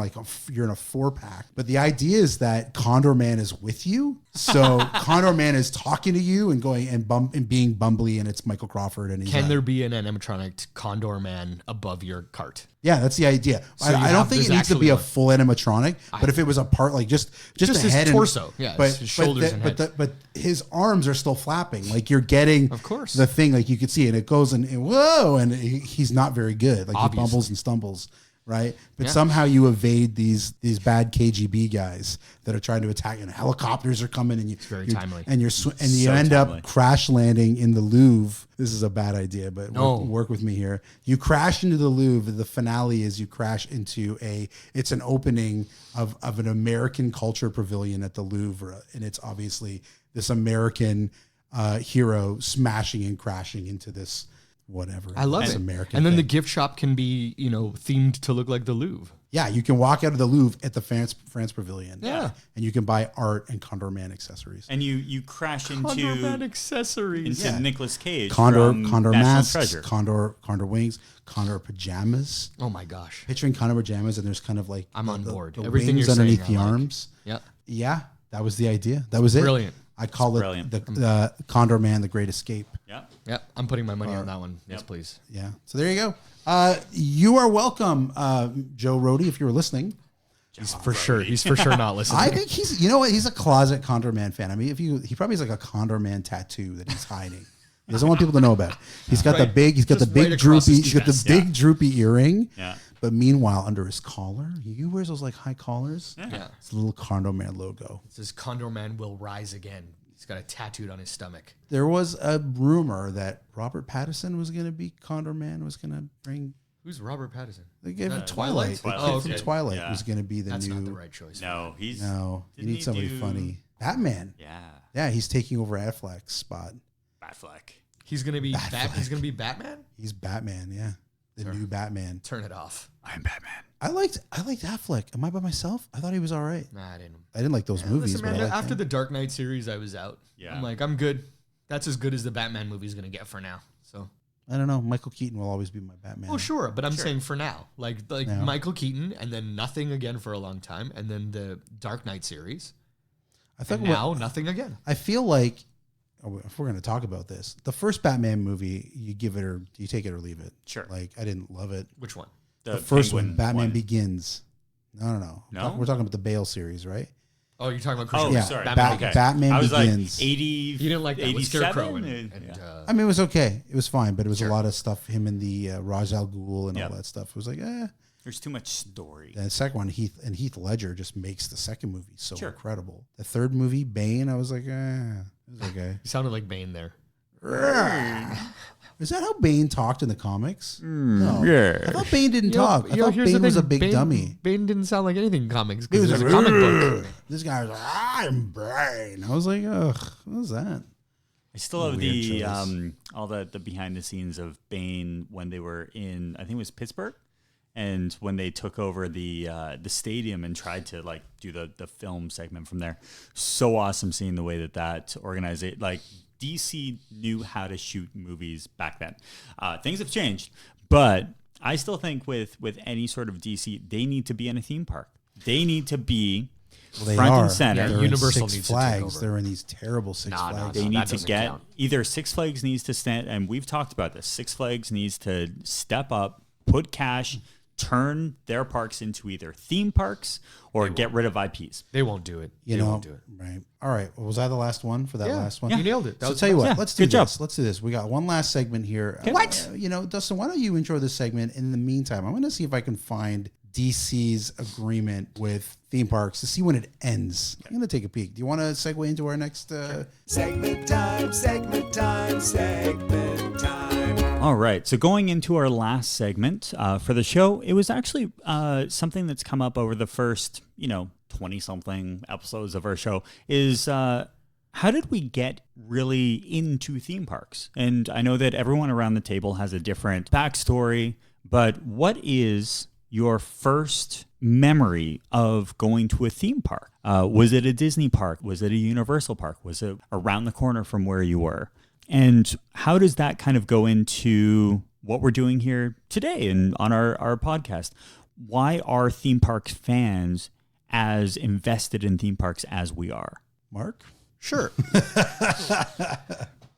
you're in a 4-pack, but the idea is that Condor Man is with you. So Condor Man is talking to you and going and being bumbly, and it's Michael Crawford. And can there be an animatronic Condor Man above your cart? Yeah, that's the idea. So I don't think it needs to be a full animatronic, but if it was a part just his head torso, but his shoulders and head. But his arms are still flapping, you're getting, of course, the thing, you could see, and it goes and whoa, and he's not very good, he bumbles and stumbles. right? But somehow you evade these bad KGB guys that are trying to attack, and helicopters are coming, and very timely. and you So end timely. up crash landing in the Louvre. This is a bad idea, but No. work with me here. You crash into the Louvre. The finale is you crash into it's an opening of an American culture pavilion at the Louvre, and it's obviously this American hero smashing and crashing into this whatever. I love this it. American And then the thing. gift shop can be, themed to look like the Louvre. Yeah, you can walk out of the Louvre at the France Pavilion. Yeah. And you can buy art and Condor Man accessories. And you crash Condor Man into accessories. Nicolas Cage Condor from National masks, Treasure. Condor wings, Condor pajamas. Oh my gosh. Picturing Condor pajamas, and there's kind of like I'm on board. The Everything wings you're saying, underneath I the like. arms. Yeah. Yeah, that was the idea. That was it. Brilliant. I call it brilliant. the Condor Man, the Great Escape. Yeah. Yeah. I'm putting my money on that one. Yes, please. Yeah. So there you go. You are welcome, Joe Rohde, if you were listening. He's for sure not listening. I think he's, you know what? He's a closet Condor Man fan. I mean, he probably has like a Condor Man tattoo that he's hiding. He doesn't want people to know about it. He's got the big Just right across droopy, his he's got the chest. big droopy earring. Yeah. But meanwhile, under his collar, he wears those like high collars. Yeah. It's a little Condor Man logo. It says Condor Man will rise again. He's got it tattooed on his stomach. There was a rumor that Robert Pattinson was going to be Condor Man, was going to bring Who's Robert Pattinson? the kid from Twilight? Twilight. The Twilight. kid from Okay. Twilight Yeah. was going to be the That's new. not the right choice. No, he's No, you didn't need he somebody do- funny. Batman. Yeah. Yeah, he's taking over Affleck's spot. Batfleck. He's gonna be Batfleck. He's gonna be Batman. He's Batman. Yeah, the new Batman. Turn it off. I'm Batman. I liked Affleck. Am I by myself? I thought he was all right. Nah, I didn't. I didn't like those movies, Listen, but man, I liked after him. the Dark Knight series, I was out. Yeah. I'm like, I'm good. That's as good as the Batman movie's gonna get for now. So. I don't know. Michael Keaton will always be my Batman. Oh, sure, but I'm saying for now, like Yeah. Michael Keaton, and then nothing again for a long time, and then the Dark Knight series, I think and now nothing again. I feel like if we're going to talk about this, the first Batman movie, you give it or you take it or leave it. Sure. Like I didn't love it. Which one? The first one, Penguin Batman Begins. No. No? We're talking about the Bale series, right? Oh, you're talking about Oh, Christian Yeah, sorry. Batman Ba- Begins. Batman I was Begins. like 80. You didn't like that with 87? Scarecrow and I mean, it was okay. It was fine, but it was Sure. a lot of stuff. Him and the Raj Al Ghul and Yep. all that stuff. It was like, There's too much story. The second one, Heath Ledger just makes the second movie so Sure. incredible. The third movie, Bane, I was like, it was okay. You sounded like Bane there. Is that how Bane talked in the comics? No. yeah. I thought Bane didn't talk. I thought here's the Bane was a thing, big Bane, dummy. Bane didn't sound like anything in comics He because was there's like, a comic book. This guy was like, I'm Bane. I was like, ugh, what was that? I still have Weird the choice. all the behind the scenes of Bane when they were in, I think it was Pittsburgh, and when they took over the stadium and tried to like do the film segment from there. So awesome seeing the way that organized it. Like DC knew how to shoot movies back then. Things have changed, but I still think with any sort of DC, they need to be in a theme park. They need to be They front are. and center. They're Universal in Six needs to take Flags. over. They're in these terrible Six Nah, Flags. They that need to doesn't get count. either Six Flags needs to stand, and we've talked about this. Six Flags needs to step up, put cash, turn their parks into either theme parks or get rid of IPs. They won't do it. You They know, won't do it. right? All right. Well, was I the last one for that Yeah. last one? You nailed it. That So was tell you what, yeah, let's do good job. this. Let's do this. We got one last segment here. What? Dustin, why don't you intro this segment? In the meantime, I'm going to see if I can find DC's agreement with theme parks to see when it ends. I'm going to take a peek. Do you want to segue into our next? Segment time, segment time, segment time. All right. So going into our last segment for the show, it was actually something that's come up over the first, 20-something episodes of our show is how did we get really into theme parks? And I know that everyone around the table has a different backstory, but what is your first memory of going to a theme park? Was it a Disney park? Was it a Universal park? Was it around the corner from where you were? And how does that kind of go into what we're doing here today and on our podcast? Why are theme park fans as invested in theme parks as we are? Mark? Sure.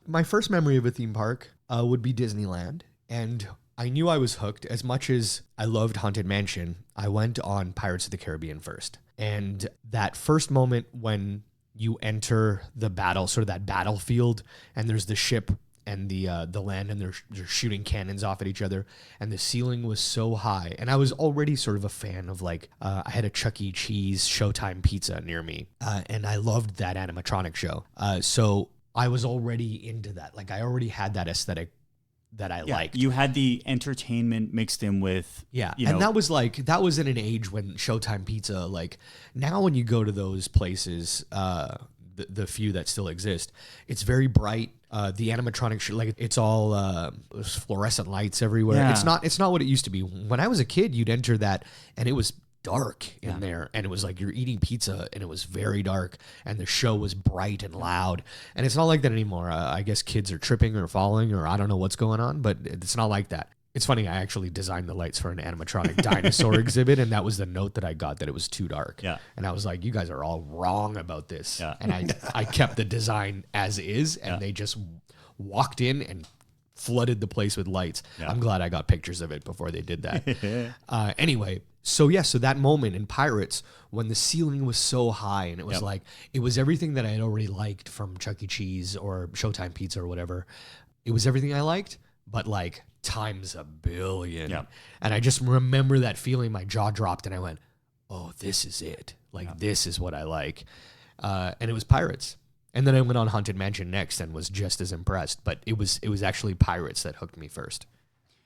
My first memory of a theme park would be Disneyland. And I knew I was hooked. As much as I loved Haunted Mansion, I went on Pirates of the Caribbean first. And that first moment when you enter the battle, sort of that battlefield, and there's the ship and the land, and they're shooting cannons off at each other, and the ceiling was so high. And I was already sort of a fan of like I had a Chuck E. Cheese Showtime pizza near me, and I loved that animatronic show. So I was already into that. Like I already had that aesthetic that I liked. You had the entertainment mixed in with and that was in an age when Showtime Pizza, like now when you go to those places, the few that still exist, it's very bright. The animatronic like it's all fluorescent lights everywhere. Yeah. It's not what it used to be. When I was a kid, you'd enter that and it was dark in there, and it was like you're eating pizza and it was very dark, and the show was bright and loud. And it's not like that anymore. I guess kids are tripping or falling, or I don't know what's going on, but it's not like that. It's funny, I actually designed the lights for an animatronic dinosaur exhibit, and that was the note that I got, that it was too dark. Yeah. And I was like, you guys are all wrong about this. Yeah. And I kept the design as is, and they just walked in and flooded the place with lights. Yeah. I'm glad I got pictures of it before they did that. Anyway, so that moment in Pirates, when the ceiling was so high, and it was like, it was everything that I had already liked from Chuck E. Cheese or Showtime Pizza or whatever. It was everything I liked, but like times a billion. Yeah. And I just remember that feeling, my jaw dropped, and I went, oh, this is it. Like, this is what I like. And it was Pirates. And then I went on Haunted Mansion next and was just as impressed. But it was actually Pirates that hooked me first.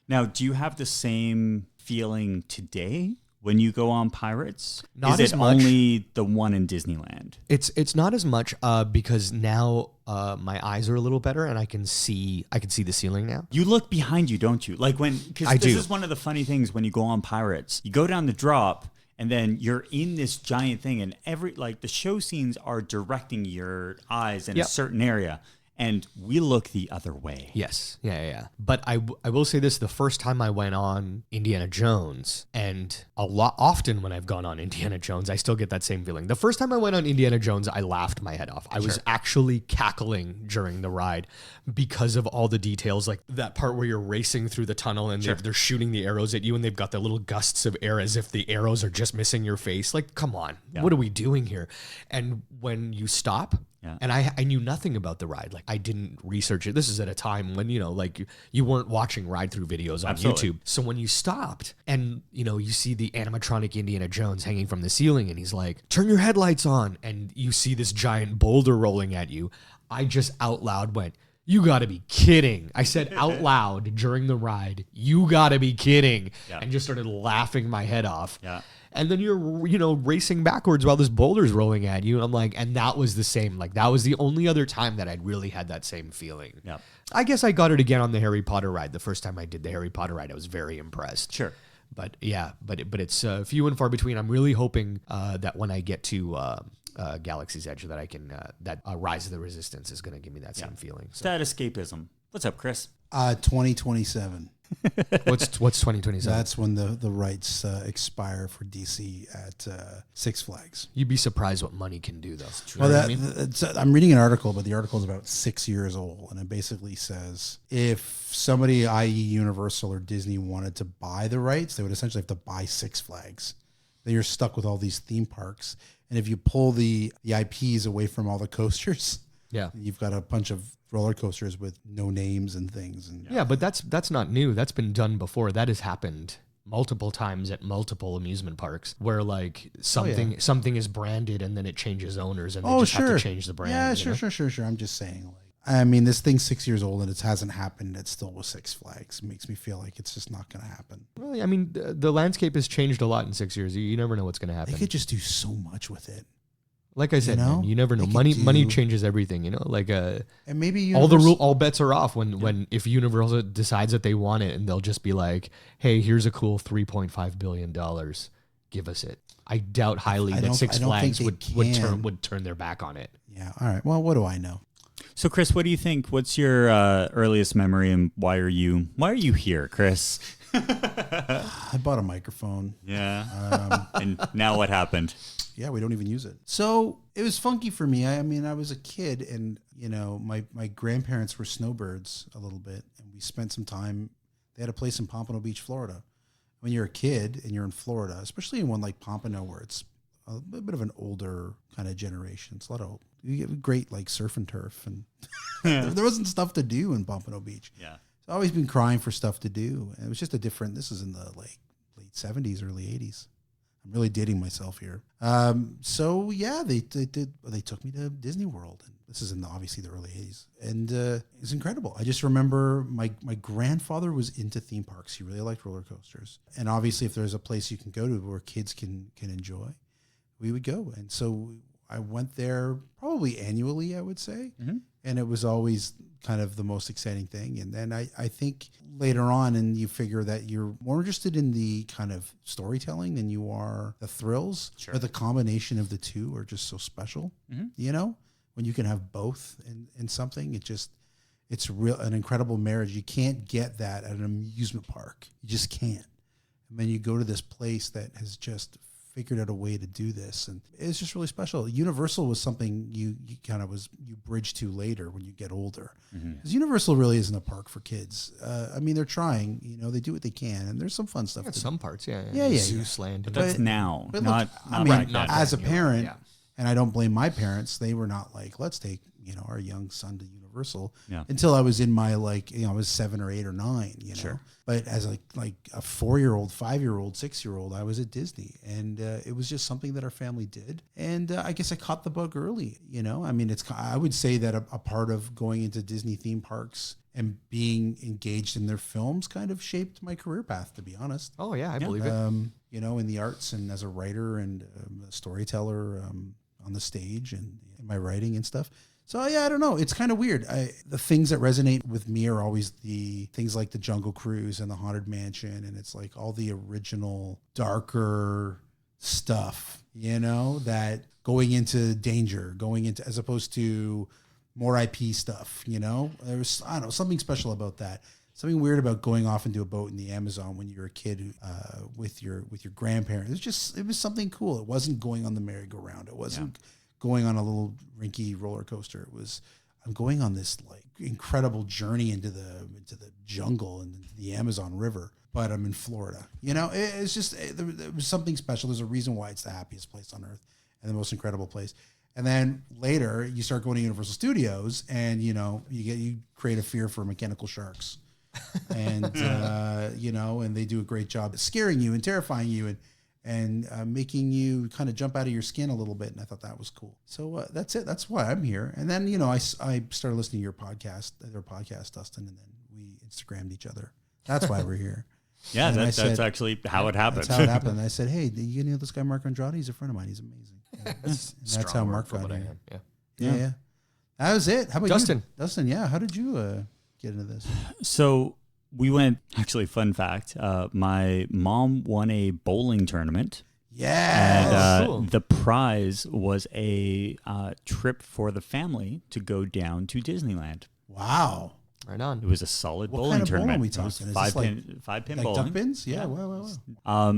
Now, do you have the same feeling today when you go on Pirates? Not Is as it much. only the one in Disneyland? It's not as much because now my eyes are a little better, and I can see the ceiling now. You look behind you, don't you? Like because I this do. is one of the funny things when you go on Pirates. You go down the drop, and then you're in this giant thing, and the show scenes are directing your eyes in a certain area. And we look the other way. Yes. Yeah. But I will say this, the first time I went on Indiana Jones, and often when I've gone on Indiana Jones, I still get that same feeling. The first time I went on Indiana Jones, I laughed my head off. I was actually cackling during the ride because of all the details, like that part where you're racing through the tunnel and they're shooting the arrows at you, and they've got the little gusts of air as if the arrows are just missing your face. Like, come on, what are we doing here? And when you stop, and I knew nothing about the ride. Like, I didn't research it. This is at a time when, you weren't watching ride-through videos on YouTube. So when you stopped and, you see the animatronic Indiana Jones hanging from the ceiling, and he's like, turn your headlights on, and you see this giant boulder rolling at you, I just out loud went, you gotta be kidding. I said out loud during the ride, you gotta be kidding. And just started laughing my head off. Yeah. And then you're, racing backwards while this boulder's rolling at you. I'm like, and that was the same. Like, that was the only other time that I'd really had that same feeling. Yeah. I guess I got it again on the Harry Potter ride. The first time I did the Harry Potter ride, I was very impressed. Sure. But yeah, but it's few and far between. I'm really hoping that when I get to Galaxy's Edge, that I can that Rise of the Resistance is going to give me that same feeling. So. That escapism. What's up, Chris? 2027. What's 2027? That's when the rights expire for DC at Six Flags. You'd be surprised what money can do, though. Well, I'm reading an article, but the article is about 6 years old, and it basically says if somebody, i.e. Universal or Disney, wanted to buy the rights, they would essentially have to buy Six Flags. Then you're stuck with all these theme parks, and if you pull the IPs away from all the coasters, you've got a bunch of roller coasters with no names and things. And but that's not new. That's been done before. That has happened multiple times at multiple amusement parks, where like something is branded and then it changes owners, and they just have to change the brand. Yeah, sure. I'm just saying, like, I mean, this thing's 6 years old and it hasn't happened. It's still with Six Flags. It makes me feel like it's just not going to happen. Well, I mean, the landscape has changed a lot in 6 years. You never know what's going to happen. They could just do so much with it. Like I said, man, you never know. Money changes everything, Like and maybe all bets are off when if Universal decides that they want it, and they'll just be like, "Hey, here's a cool $3.5 billion. Give us it." I doubt highly that Six Flags would turn their back on it. Yeah. All right. Well, what do I know? So, Chris, what do you think? What's your earliest memory, and why are you here, Chris? I bought a microphone. Yeah. And now what happened? Yeah, we don't even use it. So it was funky for me. I mean, I was a kid, and my grandparents were snowbirds a little bit, and we spent some time. They had a place in Pompano Beach, Florida. When you're a kid and you're in Florida, especially in one like Pompano, where it's a bit of an older kind of generation, it's a lot of you get great like surf and turf, and there wasn't stuff to do in Pompano Beach. Yeah. I've always been crying for stuff to do. And it was just this is in the like late 70s, early 80s. I'm really dating myself here. So yeah, they took me to Disney World, and this is in obviously the early 80s, and it's incredible. I just remember my grandfather was into theme parks. He really liked roller coasters, and obviously if there's a place you can go to where kids can enjoy, we would go. And so I went there probably annually, I would say. And it was always kind of the most exciting thing. And then I think later on, and you figure that you're more interested in the kind of storytelling than you are the thrills. Sure. But the combination of the two are just so special, you know, when you can have both in something. It's an incredible marriage. You can't get that at an amusement park. You just can't. And then you go to this place that has just figured out a way to do this, and it's just really special. Universal was something you bridge to later when you get older, because Universal really isn't a park for kids. I mean, they're trying, you know, they do what they can, and there's some fun stuff. Yeah, some parts, yeah. Zeus Land, but that's now. But not I mean, right not as a parent, and I don't blame my parents. They were not like, let's take our young son to Universal until I was in my I was 7 or 8 or 9, you know. Sure. But as like a 4-year-old, 5-year-old, 6-year-old, I was at Disney, and it was just something that our family did. And I guess I caught the bug early, you know. I mean, I would say that a part of going into Disney theme parks and being engaged in their films kind of shaped my career path, to be honest. Oh yeah, I believe it. You know, in the arts and as a writer and a storyteller on the stage and in my writing and stuff. So yeah, I don't know. It's kind of weird. The things that resonate with me are always the things like the Jungle Cruise and the Haunted Mansion, and it's like all the original darker stuff, you know, that going into as opposed to more IP stuff, you know. There's, I don't know, something special about that. Something weird about going off into a boat in the Amazon when you're a kid with your grandparents. It was something cool. It wasn't going on the merry-go-round. It wasn't going on a little rinky roller coaster. It was, I'm going on this like incredible journey into the jungle and into the Amazon River, but I'm in Florida. You know, it's just, it was something special. There's a reason why it's the happiest place on earth and the most incredible place. And then later you start going to Universal Studios, and you create a fear for mechanical sharks, and and they do a great job at scaring you and terrifying you and making you kind of jump out of your skin a little bit. And I thought that was cool. So that's it. That's why I'm here. And then, I started listening to their podcast, Dustin, and then we Instagrammed each other. That's why we're here. Yeah, that's actually how it happened. That's how it happened. And I said, hey, you know this guy, Mark Andrada? He's a friend of mine. He's amazing. That's how Mark got here. Yeah. That was it. How about Dustin? You? Dustin, yeah. How did you get into this? So we went, actually, fun fact, my mom won a bowling tournament. Yeah. And cool. The prize was a trip for the family to go down to Disneyland. Wow. Right on. It was a solid What bowling kind of tournament. bowling we It was talking? Is five this pin, five pin Like bowling. duck pins? Yeah. Wow.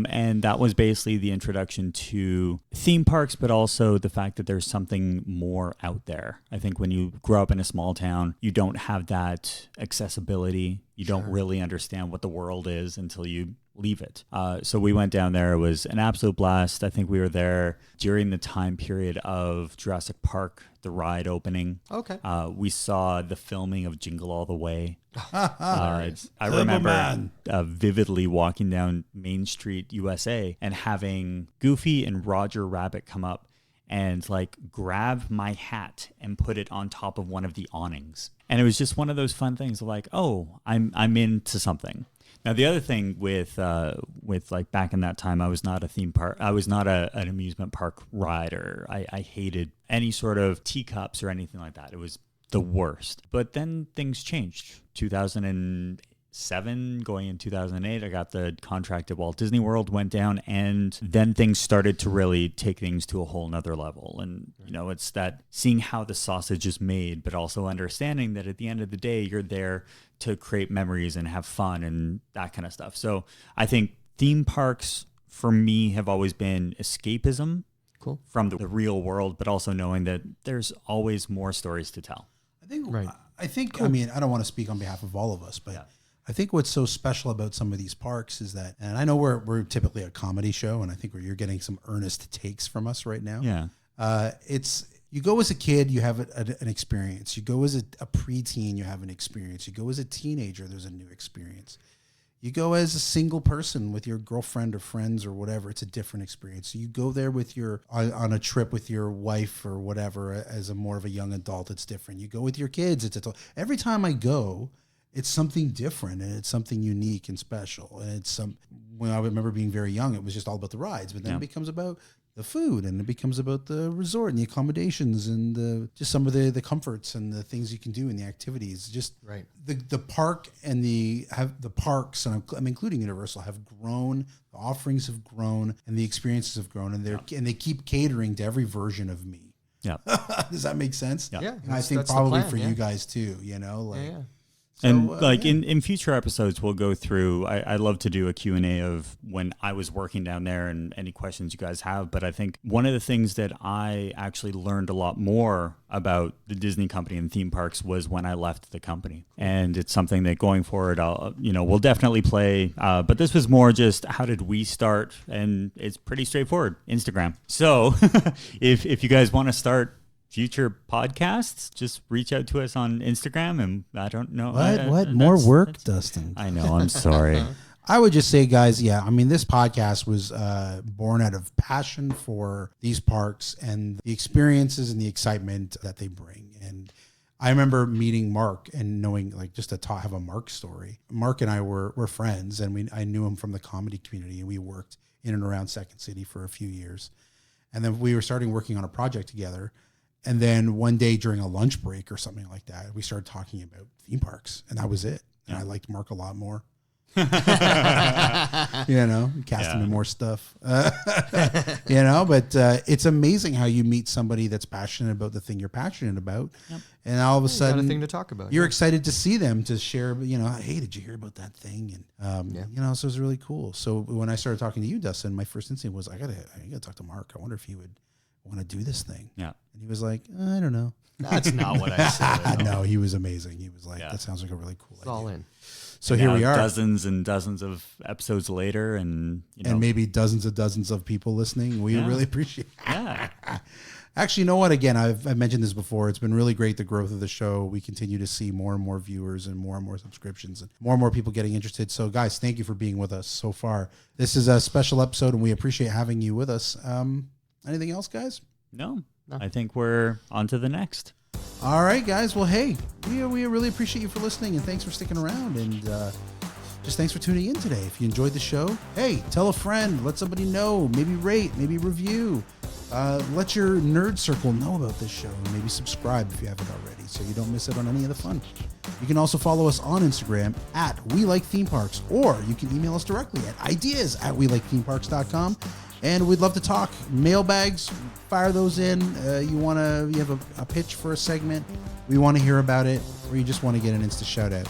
And that was basically the introduction to theme parks, but also the fact that there's something more out there. I think when you grow up in a small town, you don't have that accessibility. You don't really understand what the world is until you leave it. So we went down there. It was an absolute blast. I think we were there during the time period of Jurassic Park, the ride opening. Okay. We saw the filming of Jingle All the Way. I Turbo remember Man. vividly walking down Main Street, USA, and having Goofy and Roger Rabbit come up and like grab my hat and put it on top of one of the awnings. And it was just one of those fun things of like, oh, I'm into something. Now, the other thing with like back in that time, I was not a theme park. I was not an amusement park rider. I hated any sort of teacups or anything like that. It was the worst. But then things changed. 2007, going in 2008, I got the contract at Walt Disney World, went down, and then things started to really take things to a whole nother level. And, it's that seeing how the sausage is made, but also understanding that at the end of the day, you're there to create memories and have fun and that kind of stuff. So I think theme parks for me have always been escapism from the real world, but also knowing that there's always more stories to tell. I think, I mean, I don't want to speak on behalf of all of us, but I think what's so special about some of these parks is that, and I know we're typically a comedy show, and I think you're getting some earnest takes from us right now. Yeah. You go as a kid, you have an experience. You go as a preteen, you have an experience. You go as a teenager, there's a new experience. You go as a single person with your girlfriend or friends or whatever, it's a different experience. You go there with on a trip with your wife or whatever as a more of a young adult, it's different. You go with your kids, every time I go, it's something different and it's something unique and special. And when I remember being very young, it was just all about the rides, but then it becomes about the food, and it becomes about the resort and the accommodations and just some of the comforts and the things you can do and the activities. Just right. The park and the parks, and I'm including Universal, have grown. The offerings have grown, and the experiences have grown, and they keep catering to every version of me. Yeah. Does that make sense? Yeah. And I think probably for you guys too. You know, like. Yeah. So, and in future episodes, we'll go through, I love to do a Q&A of when I was working down there and any questions you guys have. But I think one of the things that I actually learned a lot more about the Disney company and theme parks was when I left the company. And it's something that going forward, we'll definitely play. But this was more just how did we start? And it's pretty straightforward, Instagram. So if you guys want to start future podcasts, just reach out to us on Instagram, and I don't know. What? More work, Dustin. I know, I'm sorry. I would just say, guys, this podcast was born out of passion for these parks and the experiences and the excitement that they bring. And I remember meeting Mark and knowing, like, just to have a Mark story. Mark and I were friends, and I knew him from the comedy community, and we worked in and around Second City for a few years. And then we were working on a project together. And then one day during a lunch break or something like that, we started talking about theme parks, and that was it. And I liked Mark a lot more. Cast him in more stuff. But it's amazing how you meet somebody that's passionate about the thing you're passionate about. Yep. And all of a sudden, got a thing to talk about. You're excited to see them, to share, hey, did you hear about that thing? And, so it was really cool. So when I started talking to you, Dustin, my first instinct was, I gotta talk to Mark. I wonder if he would want to do this thing. Yeah. And he was like, I don't know. That's not what I said. No, he was amazing. He was like, that sounds like a really cool idea. All in. So here we are. Dozens and dozens of episodes later, and maybe dozens of people listening. We really appreciate it. Yeah. Actually, you know what? Again, I've mentioned this before. It's been really great, the growth of the show. We continue to see more and more viewers and more subscriptions and more people getting interested. So, guys, thank you for being with us so far. This is a special episode, and we appreciate having you with us. Anything else, guys? No. I think we're on to the next. All right, guys. Well, hey, we really appreciate you for listening, and thanks for sticking around. And just thanks for tuning in today. If you enjoyed the show, hey, tell a friend, let somebody know, maybe rate, maybe review. Let your nerd circle know about this show, and maybe subscribe if you haven't already, so you don't miss out on any of the fun. You can also follow us on Instagram at We Like Theme Parks, or you can email us directly at ideas@welikethemeparks.com. And we'd love to talk. Mailbags, fire those in. You have a pitch for a segment, we want to hear about it, or you just want to get an Insta shout out,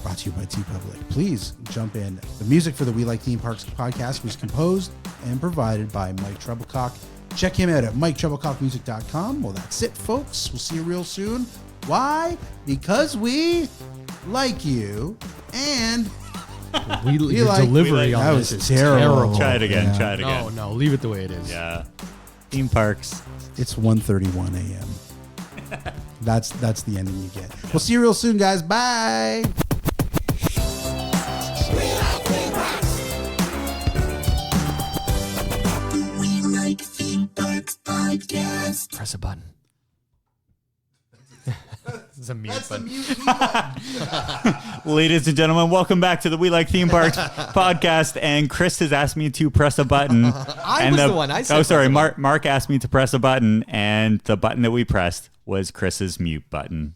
brought to you by TeePublic. Please jump in. The music for the We Like Theme Parks podcast was composed and provided by Mike Treblecock. Check him out at MikeTreblecockmusic.com. Well, that's it, folks. We'll see you real soon. Why? Because we like you, and your delivery on this is terrible. Try it again. Yeah. Try it again. No, leave it the way it is. Yeah. Theme parks. It's 1:31 a.m. That's the ending you get. We'll see you real soon, guys. Bye. We Like Theme Parks podcast. Press a button. It's a mute button. Ladies and gentlemen, welcome back to the We Like Theme Parks podcast. And Chris has asked me to press a button. I was the one. I said. Oh, sorry. Mark asked me to press a button, and the button that we pressed was Chris's mute button.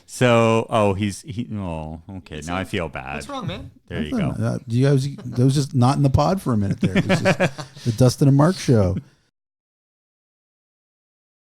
So, okay. Now I feel bad. What's wrong, man? There you go. That was just not in the pod for a minute there. It was just the Dustin and Mark show.